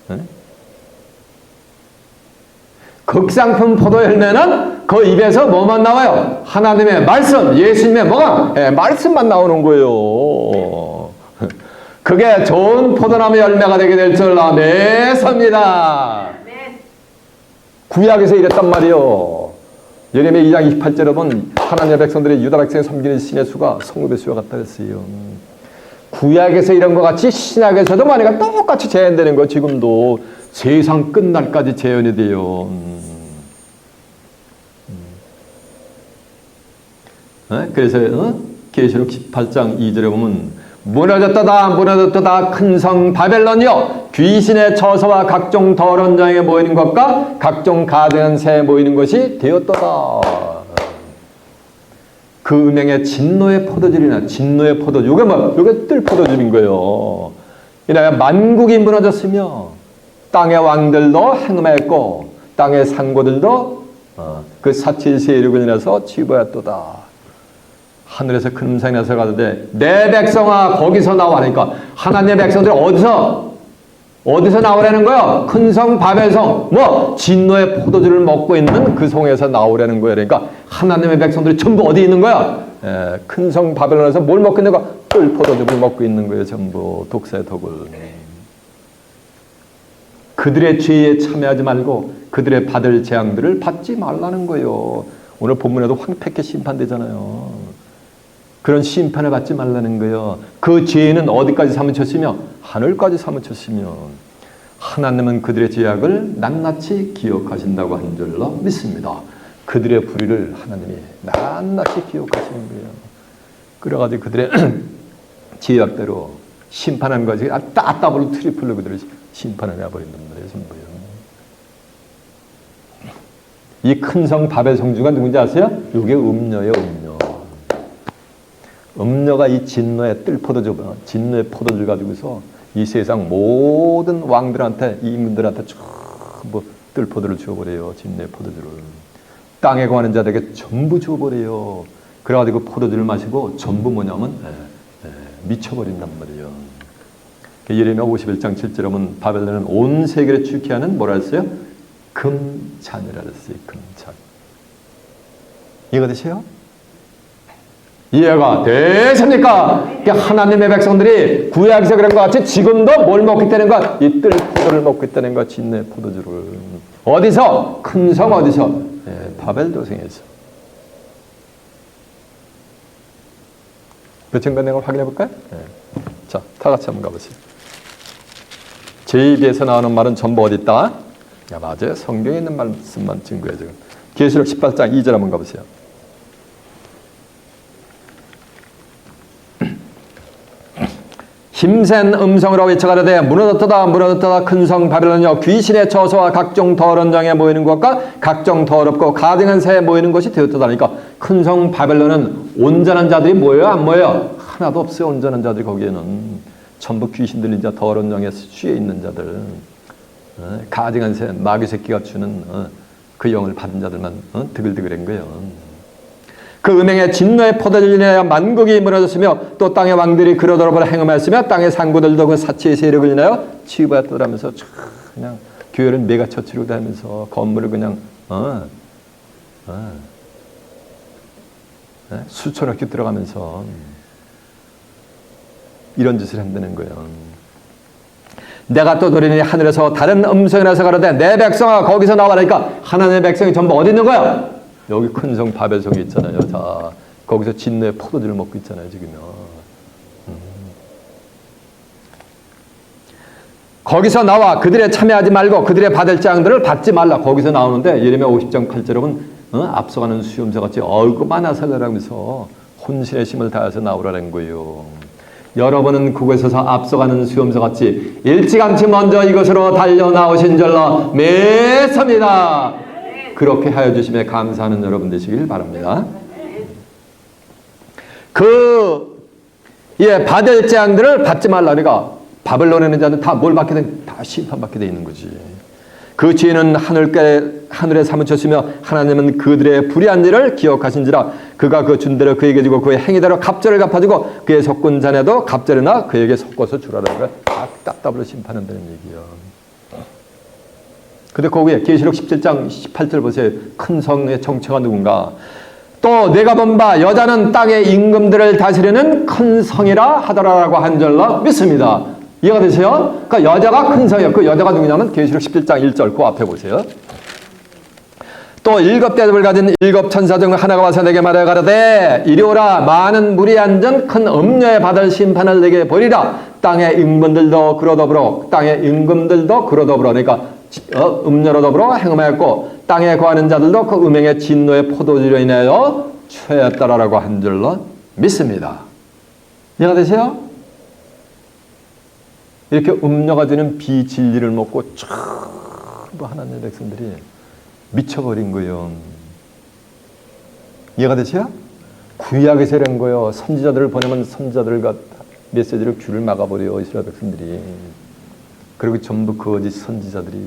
네? 극상품 포도 열매는 그 입에서 뭐만 나와요? 하나님의 말씀, 예수님의 뭐가? 말씀만 나오는 거예요. 그게 좋은 포도나무 열매가 되게 될 줄 믿습니다. 구약에서 이랬단 말이요. 예레미야 2장 28절에 보면 하나님의 백성들이 유다 백성이 섬기는 신의 수가 성읍의 수와 같다 했어요. 구약에서 이런 것 같이 신약에서도 만약에 똑같이 재현되는 거 지금도 세상 끝날까지 재현이 돼요. 그래서 계시록 18장 2절에 보면 무너졌도다 큰 성 바벨론이여 귀신의 처소와 각종 더러운 장에 모이는 것과 각종 가증한 새에 모이는 것이 되었도다. 그 음행의 진노의 포도즙이나 진노의 포도즙. 이게 뭐? 이게 뜰 포도즙인 거예요. 이날 만국이 무너졌으며 땅의 왕들도 행음했고 땅의 상고들도 그 사칠 세력을 인해서 치부했도다. 하늘에서 큰 음성이 나서 가는데 내 백성아 거기서 나와니까 하나님의 백성들이 어디서 나오라는 거야? 큰 성 바벨성 뭐 진노의 포도주를 먹고 있는 그 성에서 나오라는 거야. 그러니까 하나님의 백성들이 전부 어디 있는 거야? 큰 성 바벨론에서 뭘 먹고 있는 거야? 꿀 포도주를 먹고 있는 거예요. 전부 독사의 독을. 그들의 죄에 참여하지 말고 그들의 받을 재앙들을 받지 말라는 거예요. 오늘 본문에도 황폐케 심판되잖아요. 그런 심판을 받지 말라는 거예요. 그 죄는 어디까지 사무쳤으며 하늘까지 사무쳤으며 하나님은 그들의 죄악을 낱낱이 기억하신다고 한 줄로 믿습니다. 그들의 불의를 하나님이 낱낱이 기억하시는 거예요. 그래가지고 그들의 죄악대로 심판한 것이 더블 트리플로 그들을 심판을 해버린단 말이에요. 전부요. 이 큰 성 바벨 성주가 누군지 아세요? 이게 음녀예요. 음녀. 음녀가 이 진노의 뜰포도주, 진노의 포도주를 가지고서 이 세상 모든 왕들한테, 이민들한테 전부 뜰포도를 주어버려요. 진노의 포도주를. 땅에 거하는 자들에게 전부 주어버려요. 그래가지고 포도주를 마시고 전부 뭐냐면 미쳐버린단 말이에요. 예레미야 51장 7절에 보면 바벨론은 온 세계를 주게 하는 뭐라 했어요? 금잔이라 했어요. 금잔. 이해가 되세요? 이해가 되십니까? 하나님의 백성들이 구약에서 그런 것 같이 지금도 뭘 먹고 있다는 것? 이 뜰포도를 먹고 있다는 것, 진노의 포도주를. 어디서? 큰 성 어디서? 바벨 도성에서. 그 증거 내용을 확인해 볼까요? 자, 다 같이 한번 가보세요. 제 입에서 나오는 말은 전부 어디 있다? 야, 맞아요. 성경에 있는 말씀만 증거해요. 지금 계시록 18장 2절 한번 가보세요. 힘센 음성으로 외쳐가라되 무너졌다 무너졌다 큰 성 바벨론이여 귀신의 처소와 각종 더러운 장에 모이는 것과 각종 더럽고 가증한 새에 모이는 것이 되었다. 그러니까 큰 성 바벨론은 온전한 자들이 모여요? 안 모여요? 하나도 없어요. 온전한 자들이 거기에는 전부 귀신 들린 자, 더러운 영에 취해 있는 자들, 가증한 새, 마귀 새끼가 주는 그 영을 받은 자들만 드글드글한 거예요. 그 음행의 진노의 포도주를 인하여 만국이 무너졌으며 또 땅의 왕들이 그러더러 행음하였으며 땅의 상구들도 그 사치의 세력을 인하여 치유받았다면서 그냥 교회를 메가처치로 다니면서 건물을 그냥 수천억 개 들어가면서 이런 짓을 한다는 거예요. 내가 또 노리니 하늘에서 다른 음성이 나서 가로되 내 백성아 거기서 나와라니까 하나님의 백성이 전부 어디 있는 거야? 여기 큰 성 바벨성이 있잖아요. 자, 거기서 진노의 포도주를 먹고 있잖아요. 지금요. 거기서 나와 그들의 참여하지 말고 그들의 받을 재앙들을 받지 말라. 거기서 나오는데 예레미야 50장 8절에 보면 앞서가는 수염새같이 얼굴만 아살라라면서 혼신의 힘을 다해서 나오라는 거예요. 여러분은 그곳에 서서 앞서가는 수염새같이 일찌감치 먼저 이것으로 달려나오신 줄로 믿습니다. 그렇게 하여 주심에 감사하는 여러분 되시길 바랍니다. 받을 재앙들을 받지 말라. 그러니까 바벨론에 있는 자는 다 뭘 받게 돼? 다 심판받게 돼 있는 거지. 그 죄는 하늘에 사무쳤으며 하나님은 그들의 불의한 일을 기억하신지라 그가 그 준대로 그에게 주고 그의 행위대로 갑절을 갚아주고 그의 속군 자녀도 갑절이나 그에게 섞어서 주라는 거야. 다 따따블로 심판한다는 얘기야. 근데 거기에 계시록 17장 18절 보세요. 큰 성의 정체가 누군가? 또 내가 본 바 여자는 땅의 임금들을 다스리는 큰 성이라 하더라라고 한 줄로 믿습니다. 이해가 되세요? 그러니까 여자가 큰 성이에요. 그 여자가 누구냐면 계시록 17장 1절 그 앞에 보세요. 또 7 대접을 가진 7 천사 중 하나가 와서 내게 말하여 가로되 이리 오라 많은 물이 앉은 큰 음녀에 받을 심판을 내게 보리라. 땅의 임금들도 그러더불어 그러니까 음녀로 더불어 행음하였고 땅에 거하는 자들도 그 음행의 진노의 포도주로 인하여 취하였다라고 한 줄로 믿습니다. 이해가 되세요? 이렇게 음녀가 주는 비진리를 먹고 전부 하나님의 백성들이 미쳐버린 거예요. 이해가 되세요? 구약에서 이런 거예요. 선지자들을 보내면 선지자들과 메시지를 귀를 막아버려요. 이스라엘 백성들이. 그리고 전부 거짓 선지자들이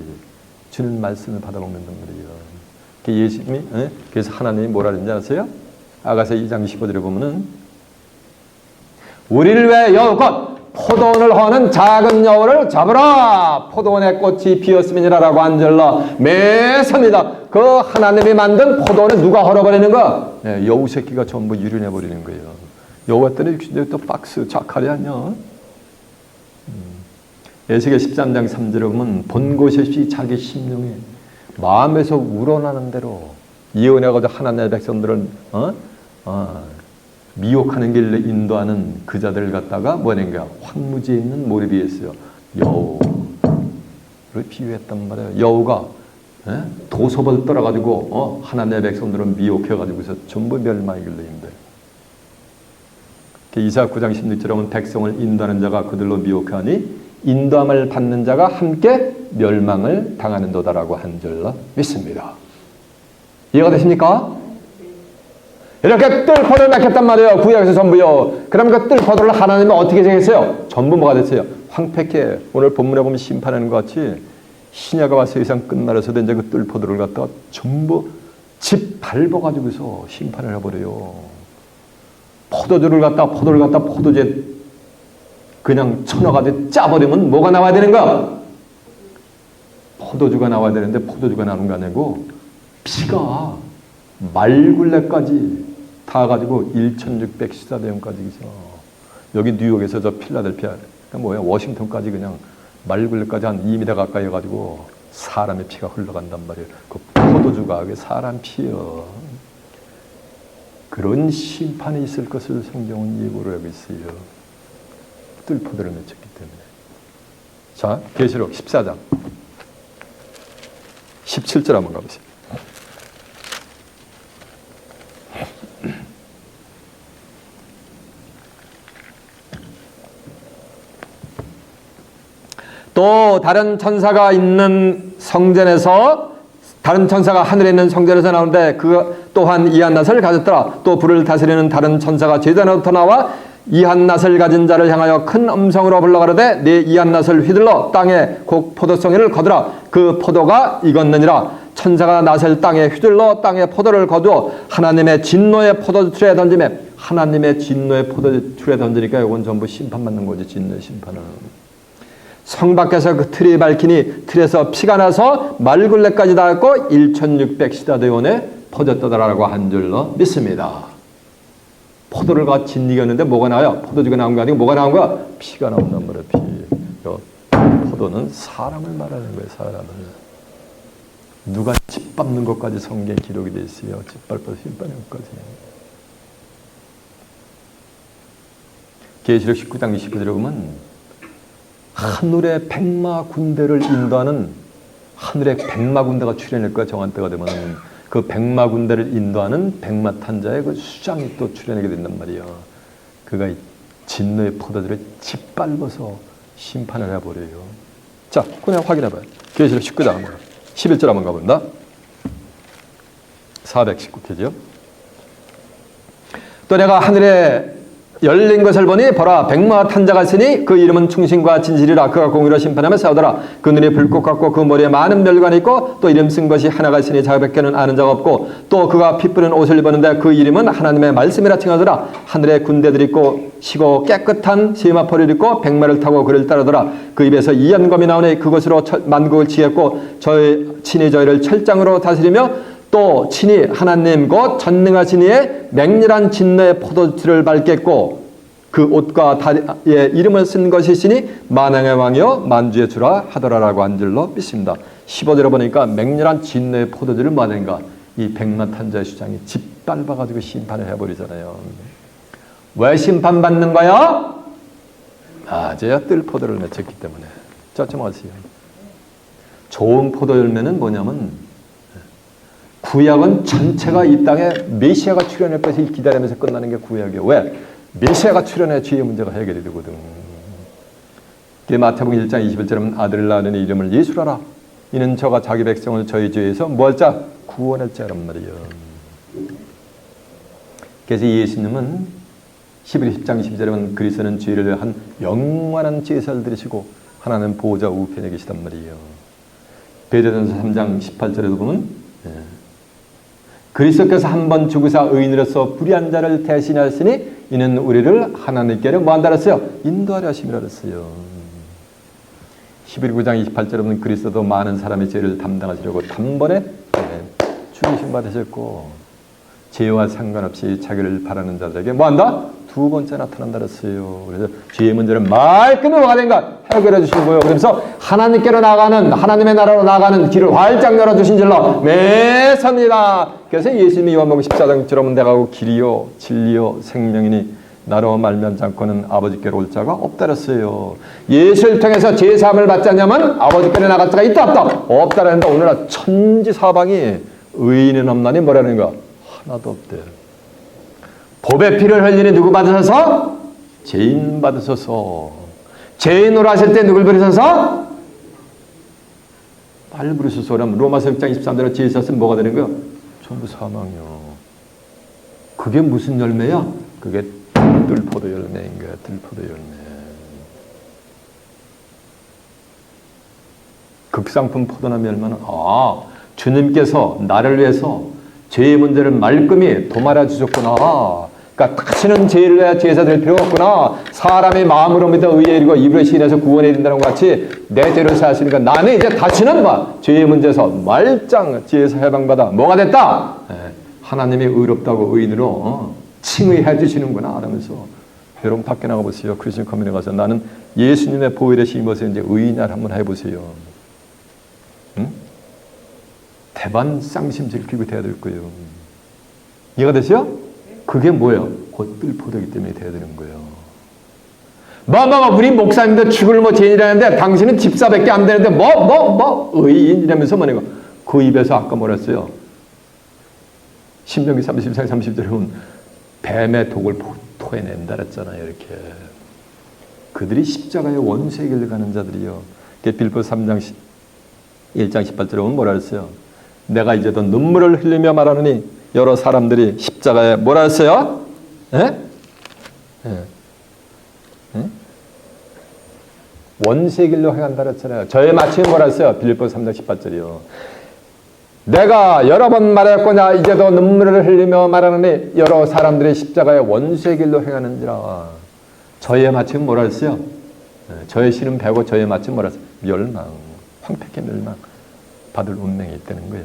주는 말씀을 받아먹는단 말이에요. 예수님이, 그래서 하나님이 뭐라 그랬는지 아세요? 아가서 2장 15절에 보면은 우리를 위해 여호껏 포도원을 허는 작은 여우를 잡으라. 포도원의 꽃이 피었음이니라라고 한 줄로 믿습니다. 그 하나님이 만든 포도원을 누가 헐어버리는 거야? 여우 새끼가 전부 유린해버리는 거예요. 여우 했더니 또 박스 자칼이 아니야. 에스겔 13장 3절에 보면 본 곳이 없이 자기 심령에 마음에서 우러나는 대로 예언해가지고 하나님의 백성들을 미혹하는 길로 인도하는 그 자들을 갖다가 뭐냐니까 황무지에 있는 모래 위에 있어요. 여우를 비유했단 말이에요. 여우가 도sob을 떨어가지고 하나님의 백성들을 미혹해가지고서 전부 멸망의 길로 인도해요. 이사야 9장 16절에 백성을 인도하는 자가 그들로 미혹하니 인도함을 받는 자가 함께 멸망을 당하는도다라고 한 줄로 믿습니다. 이해가 되십니까? 이렇게 뜰포도를 맺혔단 말이에요. 구약에서 전부요. 그러면 그 뜰포도를 하나님은 어떻게 정했어요? 전부 뭐가 됐어요? 황폐케. 오늘 본문에 보면 심판하는 것 같이 신야가 와서 세상 끝나려서도 이제 그 뜰포도를 갖다가 전부 집 밟아가지고서 심판을 해버려요. 포도를 갖다 포도주에 그냥 쳐넣어가지고 짜버리면 뭐가 나와야 되는가? 포도주가 나와야 되는데 포도주가 나오는 거 아니고 피가 말굴레까지 닿아가지고 1614대형까지 여기 뉴욕에서 저 필라델피아 워싱턴까지 그냥 말굴레까지 한 2m 가까이 해가지고 사람의 피가 흘러간단 말이에요. 그 포도주가 사람 피요. 그런 심판이 있을 것을 성경은 예고를 하고 있어요. 뜰포도를 맺혔기 때문에. 자, 계시록 14장 17절 한번 가보세요. 또 다른 천사가 있는 성전에서 다른 천사가 하늘에 있는 성전에서 나오는데 그 또한 이한낫을 가졌더라. 또 불을 다스리는 다른 천사가 제단으로부터 나와 이한낫을 가진 자를 향하여 큰 음성으로 불러가로되 네 이한낫을 휘둘러 땅에 곡 포도송이를 거두라. 그 포도가 익었느니라. 천사가 낫을 땅에 휘둘러 땅에 포도를 거두어 하나님의 진노의 포도틀에 던지매. 하나님의 진노의 포도틀에 던지니까 이건 전부 심판받는 거지. 진노의 심판은. 성 밖에서 그 틀이 밝히니 틀에서 피가 나서 말굴레까지 닿았고 1600시다대원에 퍼졌더라라고 한 줄로 믿습니다. 포도를 같이 익었는데 뭐가 나와요? 포도주가 나온 거 아니고 뭐가 나온 거야? 피가 나온단 말이에요. 피. 포도는 사람을 말하는 거예요. 사람을. 누가 짓밟는 것까지 성경에 기록이 되어 있어요. 짓밟아서 심판의 것까지. 계시록 19장 29절에 보면 하늘의 백마 군대를 인도하는 하늘의 백마 군대가 출현할 거야. 정한 때가 되면 그 백마 군대를 인도하는 백마 탄자의 그 수장이 또 출현하게 된단 말이야. 그가 진노의 포도들을 짓밟아서 심판을 해버려요. 자, 그냥 확인해봐요. 계시록 19장 한번 11절 한번 가본다. 419페이지요. 또 내가 하늘에 열린 것을 보니 보라 백마 탄자가 있으니 그 이름은 충신과 진실이라. 그가 공의로 심판하며 싸우더라. 그 눈이 불꽃 같고 그 머리에 많은 멸관이 있고 또 이름 쓴 것이 하나가 있으니 자기밖에는 아는 자가 없고 또 그가 피 뿌린 옷을 입었는데 그 이름은 하나님의 말씀이라 칭하더라. 하늘에 군대들이 있고 시고 깨끗한 세마포를 입고 백마를 타고 그를 따르더라. 그 입에서 이연검이 나오니 그것으로 만국을 치겠고 친히 저희를 철장으로 다스리며 또 친히 하나님 곧 전능하신 이의 맹렬한 진노의 포도주를 밟겠고 그 옷과 다리에 이름을 쓴 것이 있으니 만왕의 왕이요 만주의 주라 하더라라고 한 줄로 믿습니다. 15절에 보니까 맹렬한 진노의 포도주를 뭐하는가? 이 백마탄자의 수장이 짓밟아가지고 심판을 해버리잖아요. 왜 심판받는 거야? 제가 뜰 포도를 맺혔기 때문에. 자, 좀 아세요. 좋은 포도 열매는 뭐냐면 구약은 전체가 이 땅에 메시아가 출현할 것을 기다리면서 끝나는 게 구약이에요. 왜? 메시아가 출현해야 죄의 문제가 해결이 되거든. 마태복음 1장 21절에 아들을 낳으니 이름을 예수라라. 이는 저가 자기 백성을 저희 죄에서 뭐 할 자? 구원할 자란 말이에요. 그래서 예수님은 히브리 10장 12절에 보면 그리스도는 죄를 한 영원한 제사를 드리시고 하나는 보호자 우편에 계시단 말이에요. 베드로전서 3장 18절에도 보면 그리스도께서 한 번 죽으사 의인으로서 불의한 자를 대신하였으니 이는 우리를 하나님께로 뭐한다 그랬어요? 인도하려 하심이라 그랬어요. 히브리 9장 28절에 보면 그리스도도 많은 사람의 죄를 담당하시려고 단번에 죽으심 받으셨고 죄와 상관없이 자기를 바라는 자들에게 뭐한다? 두 번째 나타난다 그랬어요. 그래서 죄의 문제를 말끔히 뭐가 된가? 해결해 주신 거예요. 그러면서 하나님께로 나가는 하나님의 나라로 나가는 길을 활짝 열어주신 줄로 매섭니다. 그래서 예수님이 요한복음 14장처럼 내가 그 길이요 진리요 생명이니 나로 말미암지 않고는 아버지께로 올 자가 없다랬어요. 예수를 통해서 제사함을 받지 않냐면 아버지께로 나갈 자가 있다 없다? 없다라는데 오늘날 천지사방이 의인은 없나니 뭐라는 거야? 하나도 없대. 법의 피를 흘리니 누구 받으셔서? 죄인 받으셔서. 죄인으로 하실 때 누굴 부르셔서? 빨리 부르셔서 그러면 로마서 6장 23절에 죄 있었으면 뭐가 되는 거야? 전부 사망이요. 그게 무슨 열매야? 그게 뜰포도 열매인 거야. 뜰포도 열매. 극상품 포도나무 열매는 주님께서 나를 위해서 죄의 문제를 말끔히 도말아 주셨구나. 그러니까 다시는 죄를 위해 제사 될 필요가 없구나. 사람의 마음으로 믿어 의에 이르고 입으로 시인해서 구원에 이른다는 것 같이 내 죄를 사하시니까 나는 이제 다시는 죄의 문제에서 말짱 죄에서 해방받아 뭐가 됐다? 하나님이 의롭다고 의인으로 칭의해 주시는구나 하면서 여러분 밖에 나가보세요. 크리스천 커뮤니티 가서 나는 예수님의 보혈에 심어서 이제 의인을 한번 해보세요. 응? 대반 쌍심 즐기고 돼야 될 거예요. 이해가 되세요? 그게 뭐예요? 곧 뜰포도이기 때문에 돼야 되는 거예요. 우리 목사님도 죽을 죄인이라는데 당신은 집사밖에 안 되는데 의인이라면서 뭐냐고 그 입에서 아까 뭐라 했어요? 신명기 34장 30절에 보면 뱀의 독을 토해낸다 그랬잖아요. 이렇게 그들이 십자가의 원수의 길을 가는 자들이요. 빌립보서 3장 1장 18절에 보면 뭐라 했어요? 내가 이제 더 눈물을 흘리며 말하느니 여러 사람들이 십자가에 뭐라 했어요? 원수의 길로 행한다 그랬잖아요. 저의 마침이 뭐라 했어요? 빌립보서 3장 18절이요. 내가 여러 번 말하였거냐 이제도 눈물을 흘리며 말하느니 여러 사람들이 십자가의 원수의 길로 행하는지라. 저의 마침은 뭐라 했어요? 저의 신은 배고 저의 마침은 뭐라 했어요? 멸망, 황폐케 멸망 받을 운명이 있다는 거예요.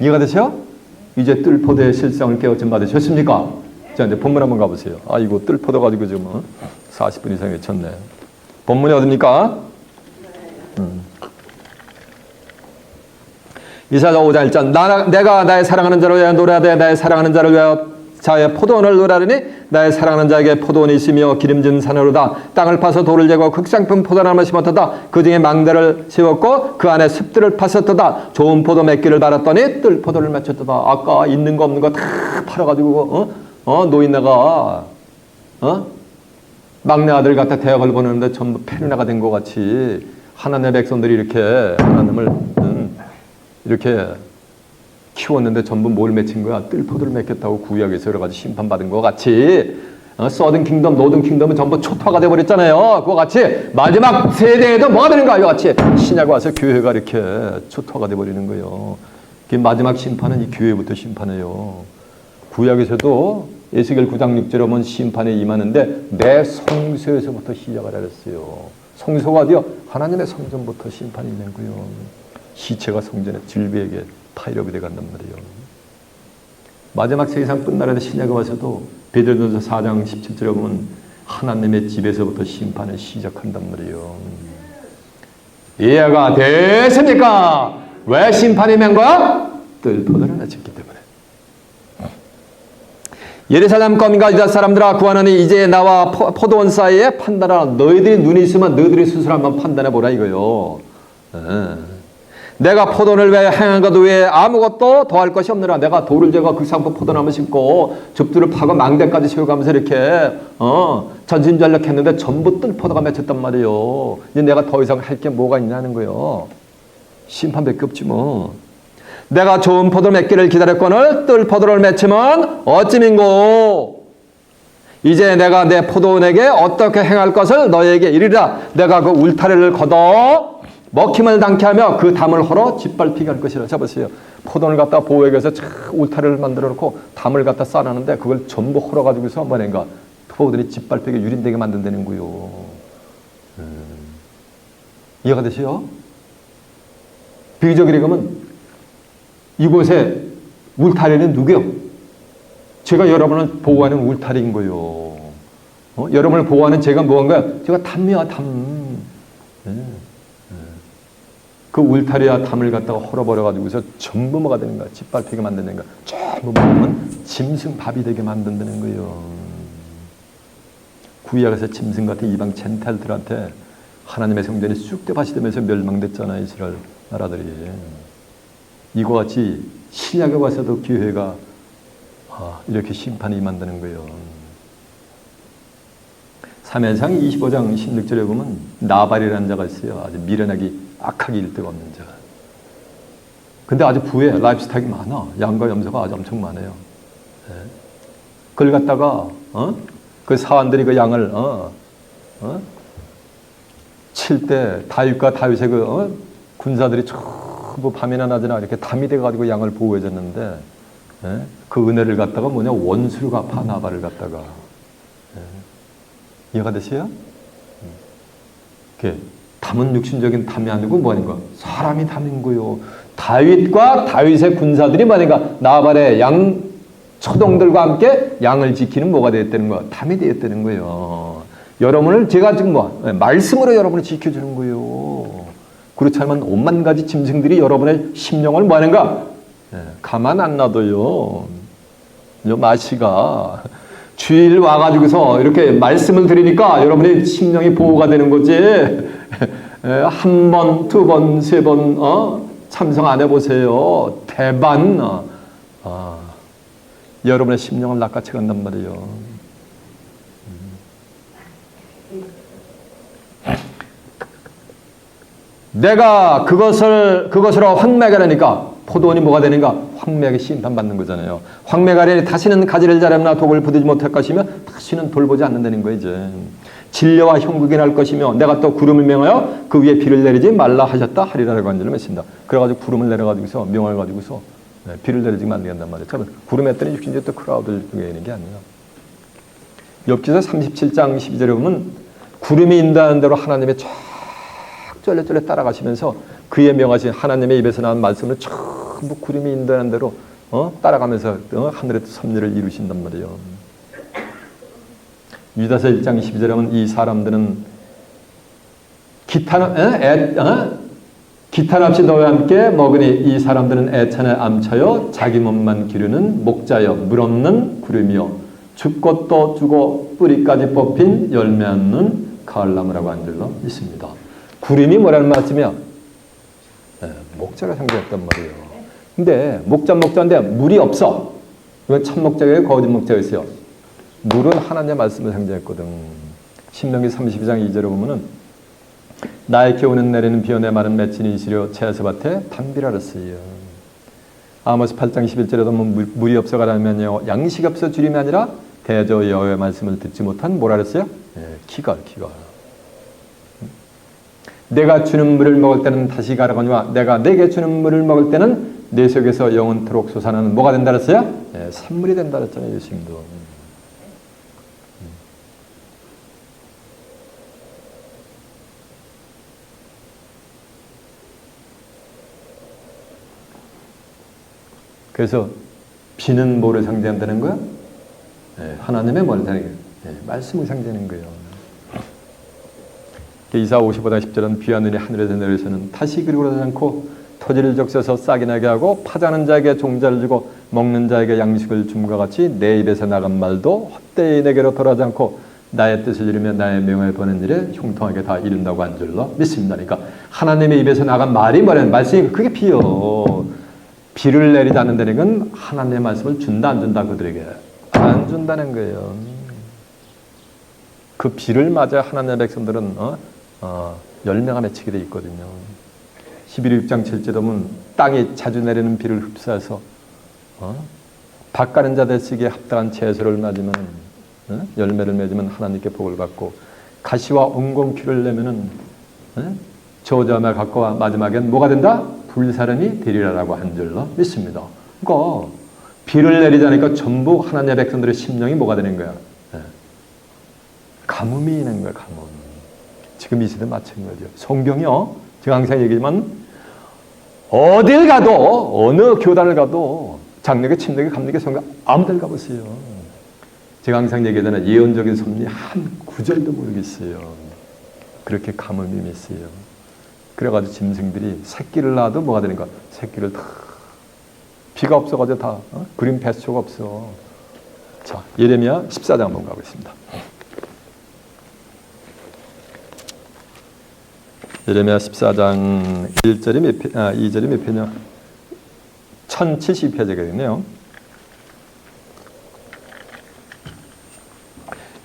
이해가 되세요? 이제 뜰포도의 실상을 깨우침 받으셨습니까? 자 이제 본문 한번 가보세요. 이거 뜰포도 가지고 지금 40분 이상 외쳤네. 본문이 어딥니까? 이사야 5장 1절 내가 나의 사랑하는 자를 위하여 노래하되 나의 사랑하는 자를 위하여 자의 포도원을 노래하리니 나의 사랑하는 자에게 포도원이 있으며 기름진 산으로다. 땅을 파서 돌을 재고 극상품 포도나무를 심었도다. 그 중에 망대를 세웠고 그 안에 습들을 팠었도다. 좋은 포도 맺기를 바랐더니 뜰 포도를 맺혔도다. 아까 있는 거 없는 거 다 팔아가지고 노인네가 막내 아들 갖다 대학을 보내는데 전부 페르나가 된 것 같이 하나님의 백성들이 이렇게 하나님을 이렇게 키웠는데 전부 뭘 맺힌 거야? 뜰포도를 맺혔다고 구약에서 여러 가지 심판받은 것 같이 서든 킹덤, 노든 킹덤은 전부 초토화가 돼버렸잖아요. 그거 같이 마지막 세대에도 뭐가 되는 거야? 이거 같이 신약 와서 교회가 이렇게 초토화가 돼버리는 거예요. 마지막 심판은 이 교회부터 심판해요. 구약에서도 에스겔 9장 6절에 보면 심판에 임하는데 내 성소에서부터 시작을 하랬어요. 성소가 어디요? 하나님의 성전부터 심판이 있는 거예요. 시체가 성전에 질비에게 파이럽이 돼간단 말이에요. 마지막 세상 끝날에 신약에 와서도 베드로전서 4장 17절에 보면 하나님의 집에서부터 심판을 시작한단 말이에요. 이해가 됐습니까? 왜 심판이 된 거야? 뜰포도를 맺혔기 때문에. 예루살렘 거민과 유다 사람들아 구하노니 이제 나와 포도원 사이에 판단하라. 너희들이 눈이 있으면 너희들이 스스로 한번 판단해 보라 이거요. 내가 포도원을 위하여 행한 것 외에 아무것도 더할 것이 없느라. 내가 돌을 재고 극상품 포도나무 심고 줍두를 파고 망대까지 세워가면서 이렇게 전심전력했는데 전부 뜰포도가 맺혔단 말이에요. 이제 내가 더 이상 할 게 뭐가 있냐는 거예요. 심판밖에 없지 뭐. 내가 좋은 포도를 맺기를 기다렸거늘 뜰포도를 맺히면 어찌민고. 이제 내가 내 포도원에게 어떻게 행할 것을 너희에게 이르리라. 내가 그 울타리를 걷어 먹힘을 당케 하며 그 담을 헐어 짓밟히게 할 것이라. 자 보세요. 포도원을 갖다 보호해서 울타리를 만들어 놓고 담을 갖다 쌓아놨는데 그걸 전부 헐어가지고서 뭐인가 포도들이 짓밟히게 유린되게 만든다는 거요. 이해가 되세요? 비유적으로 그러면 이곳에 울타리는 누구요? 제가 여러분을 보호하는 울타리인 거요. 여러분을 보호하는 제가 뭐한가요? 제가 담이야, 담. 그 울타리와 담을 갖다가 헐어버려가지고서 전부 뭐가 되는 거야? 짓밟히게 만드는 거야. 전부 먹으면 짐승 밥이 되게 만든다는 거예요. 구약에서 짐승 같은 이방 젠탈들한테 하나님의 성전이 쑥대밭이 되면서 멸망됐잖아요. 이스라엘 나라들이. 이와 같이 신약에 와서도 기회가 이렇게 심판이 임한다는 거예요. 사무엘상 25장 16절에 보면 나발이라는 자가 있어요. 아주 미련하기 악하기 일등 없는 자. 근데 아주 부해 라이프스탁이 많아. 양과 염소가 아주 엄청 많아요. 네. 그걸 갖다가 그 사환들이 그 양을 칠 때 다윗과 다윗의 군사들이 전부 밤이나 낮이나 이렇게 담이 돼가지고 양을 보호해줬는데 그 은혜를 갖다가 원수를 갚아 나발을 갖다가 이해가 되세요? 담은 육신적인 담이 아니고 뭐인가? 사람이 담인 거요. 다윗과 다윗의 군사들이 뭐인가? 나발의 양 초동들과 함께 양을 지키는 뭐가 되었다는 거야? 담이 되었다는 거예요. 여러분을 제가 지금 말씀으로 여러분을 지켜주는 거예요. 그렇지 않으면 5만 가지 짐승들이 여러분의 심령을 뭐 하는가? 가만 안 놔둬요. 마시가 주일 와가지고서 이렇게 말씀을 드리니까 여러분의 심령이 보호가 되는 거지. 한 번, 두 번, 세 번 참석 안 해보세요. 대반 여러분의 심령을 낚아채 간단 말이에요. 내가 그것으로 황매가라니까 포도원이 뭐가 되는가? 황매에게 심판받는 거잖아요. 황매가리 다시는 가지를 자르나 독을 부두지 못할 것이며 다시는 돌보지 않는다는 거예요. 이제 진려와 형국이 날 것이며 내가 또 구름을 명하여 그 위에 비를 내리지 말라 하셨다 하리라라고 한 줄을 맺습니다. 그래가지고 구름을 내려가지고서 명을 가지고서 비를 내리지 말란단 말이에요. 참 구름에 떠는 육신이 또 크라우드 중에 있는 게 아니에요. 욥기서 37장 12절에 보면 구름이 인도하는 대로 하나님의 쫙 쫄래쫄래 따라가시면서 그의 명하신 하나님의 입에서 나온 말씀을 전부 구름이 인도하는 대로 따라가면서 하늘의 섭리를 이루신단 말이에요. 유다서 1장 12절에 보면 이 사람들은 기탄 없이 너와 함께 먹으니 이 사람들은 애찬에 암차여 자기 몸만 기르는 목자여 물 없는 구름이여 죽고 또 죽어 뿌리까지 뽑힌 열매 없는 가을나무라고 한 줄로 있습니다. 구름이 뭐라는 말씀이야? 목자가 상징했단 말이에요. 근데 목자인데 물이 없어. 이건 참 목자예요? 거짓 목자였어요? 물은 하나님의 말씀을 상징했거든. 신명기 32장 2절에 보면은 나의 기운은 내리는 비와 내 마른 맺힌이 시려 채소밭에 담비라 그랬어요. 아모스 8장 11절에도 보면 물이 없어가라면요 양식이 없어 주림이 아니라 대저 여호와의 말씀을 듣지 못한 뭐라 그랬어요? 기갈. 내가 주는 물을 먹을 때는 다시 가라거니와 내가 내게 주는 물을 먹을 때는 내 속에서 영원토록 솟아나는 뭐가 된다 그랬어요? 산물이 된다 그랬잖아요. 예수님도. 그래서 비는 뭐를 상징한다는 거야? 하나님의 뭐를 상징해요? 말씀을 상징하는 거예요. 이사 55장 10절은 비와 눈이 하늘에서 내려서는 다시 그리고 그러지 않고 토지를 적셔서 싹이 나게 하고 파자는 자에게 종자를 주고 먹는 자에게 양식을 줌과 같이 내 입에서 나간 말도 헛되이 내게로 돌아오지 않고 나의 뜻을 이루며 나의 명을 보낸 일에 형통하게 다 이룬다고 한 줄로 믿습니다. 그러니까 하나님의 입에서 나간 말이 뭐냐면 말씀이 그게 비요. 비를 내리지 않는다는 건 하나님의 말씀을 준다 안 준다 그들에게 안 준다는 거예요. 그 비를 맞아 하나님의 백성들은 열매가 맺히게 돼 있거든요. 11장 7절에 보면 땅이 자주 내리는 비를 흡수해서 밭 가는 자들 쓰기에 합당한 채소를 맞으면 열매를 맺으면 하나님께 복을 받고 가시와 엉겅퀴를 내면은 저자마 갖고 마지막엔 뭐가 된다? 불사름이 되리라라고 한 줄로 믿습니다. 그러니까 비를 내리자니까 전부 하나님의 백성들의 심령이 뭐가 되는 거야? 가뭄이 있는 거야. 가뭄. 지금 이 시대 마찬가지죠. 성경이요. 제가 항상 얘기지만 어딜 가도 어느 교단을 가도 장로교, 침례교, 감리교, 성경 아무 데를 가보세요. 제가 항상 얘기하잖아요. 예언적인 섭리 한 구절도 모르겠어요. 그렇게 가뭄이 있어요. 그래가지고 짐승들이 새끼를 낳아도 뭐가 되는 거야? 새끼를 다 비가 없어가지고 다 그린 뱃속 없어. 자, 예레미야 14장 한번 가보겠습니다. 예레미야 14장 1절이 몇 편, 2절이 몇 편이야? 1070페이지가 되네요.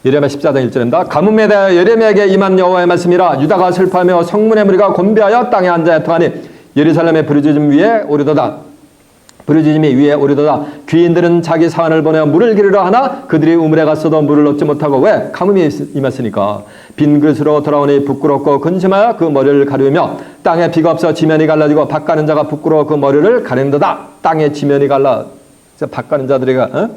예레미야 14장 1절입니다. 가뭄에 대하여 예레미야에게 임한 여호와의 말씀이라. 유다가 슬퍼하며 성문의 무리가 곤비하여 땅에 앉아 애통하니 예루살렘의 부르짖음 위에 오르도다. 부르짖음이 위에 오르도다. 귀인들은 자기 사안을 보내어 물을 기르려 하나 그들이 우물에 갔어도 물을 얻지 못하고. 왜? 가뭄이 임했으니까. 빈 그릇으로 돌아오니 부끄럽고 근심하여 그 머리를 가르며 땅에 비가 없어 지면이 갈라지고 밭 가는 자가 부끄러워 그 머리를 가린도다. 땅에 지면이 갈라 밭 가는 자들이가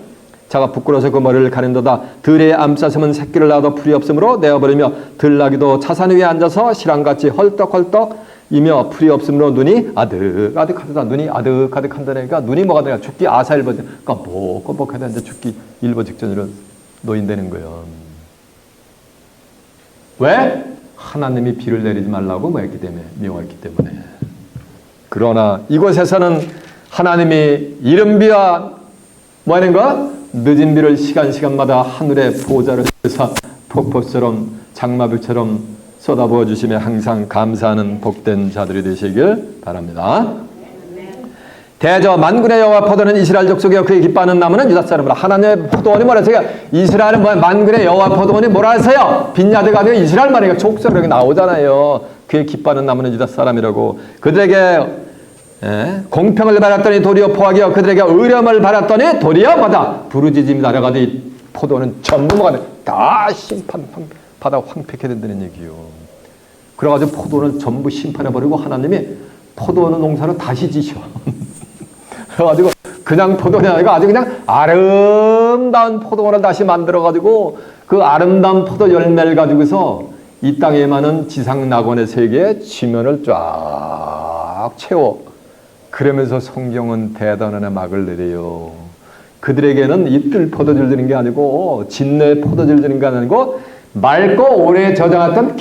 자가 부끄러워서 그 머리를 가린도다. 들의 암사슴은 새끼를 낳아도 풀이 없으므로 내어버리며 들나귀도 차산 위에 앉아서 실랑같이 헐떡헐떡 이며 풀이 없으므로 눈이 아득아득하다. 눈이 아득아득한다니까 눈이 뭐가 되냐? 죽기 아사일보 껌뻑껌뻑하다. 이제 죽기 일보 직전으로 노인되는 거예요. 왜? 하나님이 비를 내리지 말라고 뭐했기 때문에, 명했기 때문에. 그러나 이곳에서는 하나님이 이른 비와 뭐하는 거? 늦은 비를 시간마다 하늘의 보좌를 펴사 폭포처럼 장마비처럼 쏟아부어 주시며 항상 감사하는 복된 자들이 되시길 바랍니다. 대저 만군의 여호와 포도는 이스라엘 족속이여 그의 기뻐하는 나무는 유다 사람이라. 하나님의 포도원이 뭐라 하세요? 이스라엘은 뭐 만군의 여호와 포도원이 뭐라 하세요? 빈야드가 아니라 이스라엘 말이니까 족속으로 나오잖아요. 그의 기뻐하는 나무는 유다 사람이라고. 그들에게 공평을 바랐더니 도리어 포악이여 그들에게 의렴을 바랐더니 도리어 뭐다? 부르짖음이 날아가도 이 포도는 전부 뭐가 돼? 다 심판 받아 황폐케 된다는 얘기요. 그래가지고 포도는 전부 심판해버리고 하나님이 포도 농사를 다시 지셔. 그래가지고 그냥 포도가 아니라 아주 그냥 아름다운 포도원을 다시 만들어가지고 그 아름다운 포도 열매를 가지고서 이 땅에 많은 지상 낙원의 세계에 지면을 쫙 채워. 그러면서 성경은 대단한 막을 내려요. 그들에게는 이뜰 포도주를 주는 게 아니고 진노의 포도주를 주는 게 아니고 맑고 오래 저장했던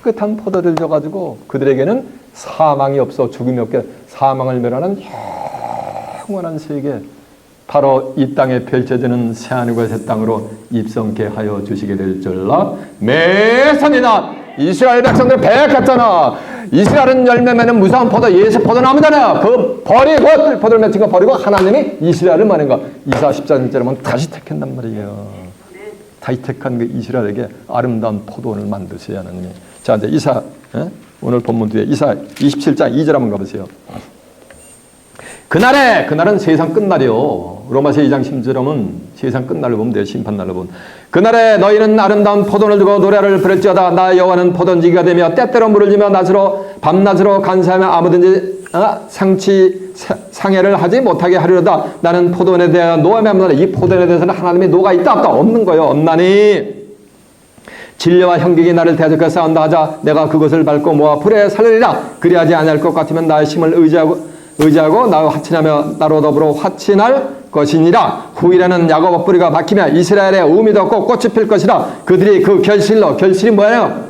깨끗한 포도를 줘가지고 그들에게는 사망이 없어 죽음이 없게 사망을 멸하는 영원한 세계, 바로 이 땅에 펼쳐지는 새하늘과 새 땅으로 입성케 하여 주시게 될 줄라 매선이나. 이스라엘 백성들 배약했잖아. 이스라엘은 열매 맺는 무서운 포도 예수 포도나무잖아요. 그 버리고 포도를 맺힌 거 버리고 하나님이 이스라엘을 말하는 거. 이사 14절에 보면 다시 택한단 말이에요. 다시 택한 그 이스라엘에게 아름다운 포도원을 만드세요, 하나님이. 자, 이제 이사, 오늘 본문 뒤에 이사 27장 2절 한번 가보세요. 그날은 세상 끝날이요. 로마서 2장 10절은 세상 끝날을 보면 돼요. 심판날을 보면. 그날에 너희는 아름다운 포도원을 두고 노래를 부를지어다. 나 여호와는 포도원지기가 되며 때때로 물을 주며 밤낮으로 간사하며 아무든지 상해를 하지 못하게 하리로다. 나는 포도원에 대하여 노하며 이 포도원에 대해서는 하나님의 노가 있다 없다? 없는 거예요. 없나니 진리와 형객이 나를 대적해 싸운다 하자 내가 그것을 밟고 모아 불에 살리리라. 그리하지 아니할 것 같으면 나의 힘을 의지하고 나와 화친하며 나로 더불어 화친할 것이니라. 후일에는 야곱 뿌리가 박히며 이스라엘의 우음이 돋고 꽃이 필 것이라. 그들이 그 결실이 뭐예요?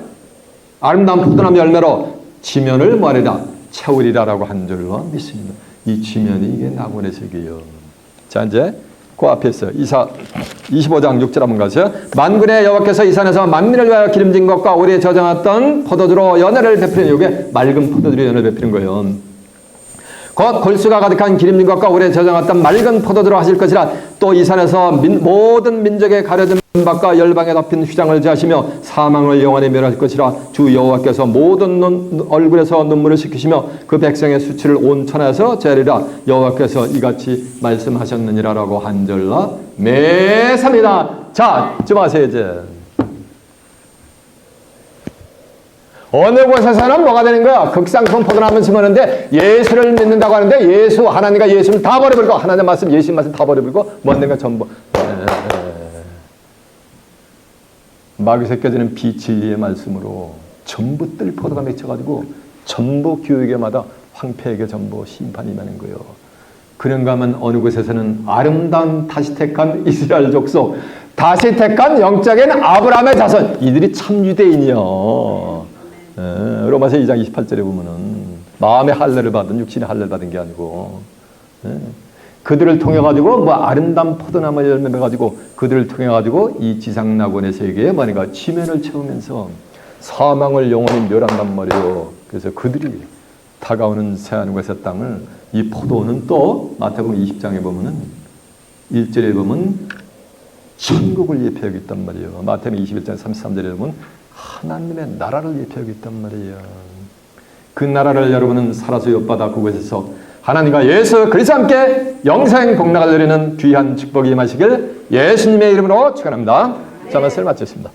아름다운 포도나무 열매로 지면을 뭐하리라? 채우리라라고 한 줄로 믿습니다. 이 지면이 이게 낙원의 세계예요. 자, 이제 그 앞에 있어요. 이사 25장 6절 한번 가세요. 만군의 여호와께서 이 산에서 만민을 위하여 기름진 것과 오래 저장했던 포도주로 연회를 베푸는, 이게 맑은 포도주로 연회를 베푸는 거예요. 곧 골수가 가득한 기름진 것과 오래 저장했던 맑은 포도주로 하실 것이라. 또 이 산에서 모든 민족에 가려진 밖과 열방에 덮인 휘장을 제하시며 사망을 영원히 멸하실 것이라. 주 여호와께서 모든 얼굴에서 눈물을 씻기시며 그 백성의 수치를 온 천하에서 제하리라. 여호와께서 이같이 말씀하셨느니라라고 한절라 매삽니다. 자, 좀 하세요. 이제 어느 곳에서는 뭐가 되는 거야? 극상품 포도나무 심었는데 예수를 믿는다고 하는데 예수, 하나님과 예수를 다 버려버리고 하나님 말씀, 예수 말씀 다 버려버리고 뭐 하는 거야? 전부 마귀에서 껴지는 비진리의 말씀으로 전부 뜰 포도가 맺혀가지고 전부 교육에마다 황폐에게 전부 심판이 임하는 거예요. 그런가 하면 어느 곳에서는 아름다운 다시 택한 이스라엘 족속, 다시 택한 영적인 아브라함의 자손, 이들이 참 유대인이요. 로마서 2장 28절에 보면은 마음의 할례를 받은 육신의 할례를 받은 게 아니고 그들을 통해 가지고 뭐 아름다운 포도나무 열매를 가지고 그들을 통해 가지고 이 지상낙원의 세계에 뭐니까 지면을 채우면서 사망을 영원히 멸한단 말이에요. 그래서 그들이 다가오는 새하늘과 새 땅을 이 포도는 또 마태복음 20장에 보면은 1절에 보면 천국을 예표하고 있단 말이에요. 마태복음 21장 33절에 보면 하나님의 나라를 예표하고 있단 말이에요. 그 나라를 여러분은 살아서 엿받아 그곳에서 하나님과 예수 그리스도와 함께 영생 복락을 누리는 귀한 축복이 임하시길 예수님의 이름으로 축원합니다. 자, 말씀을 마쳤습니다.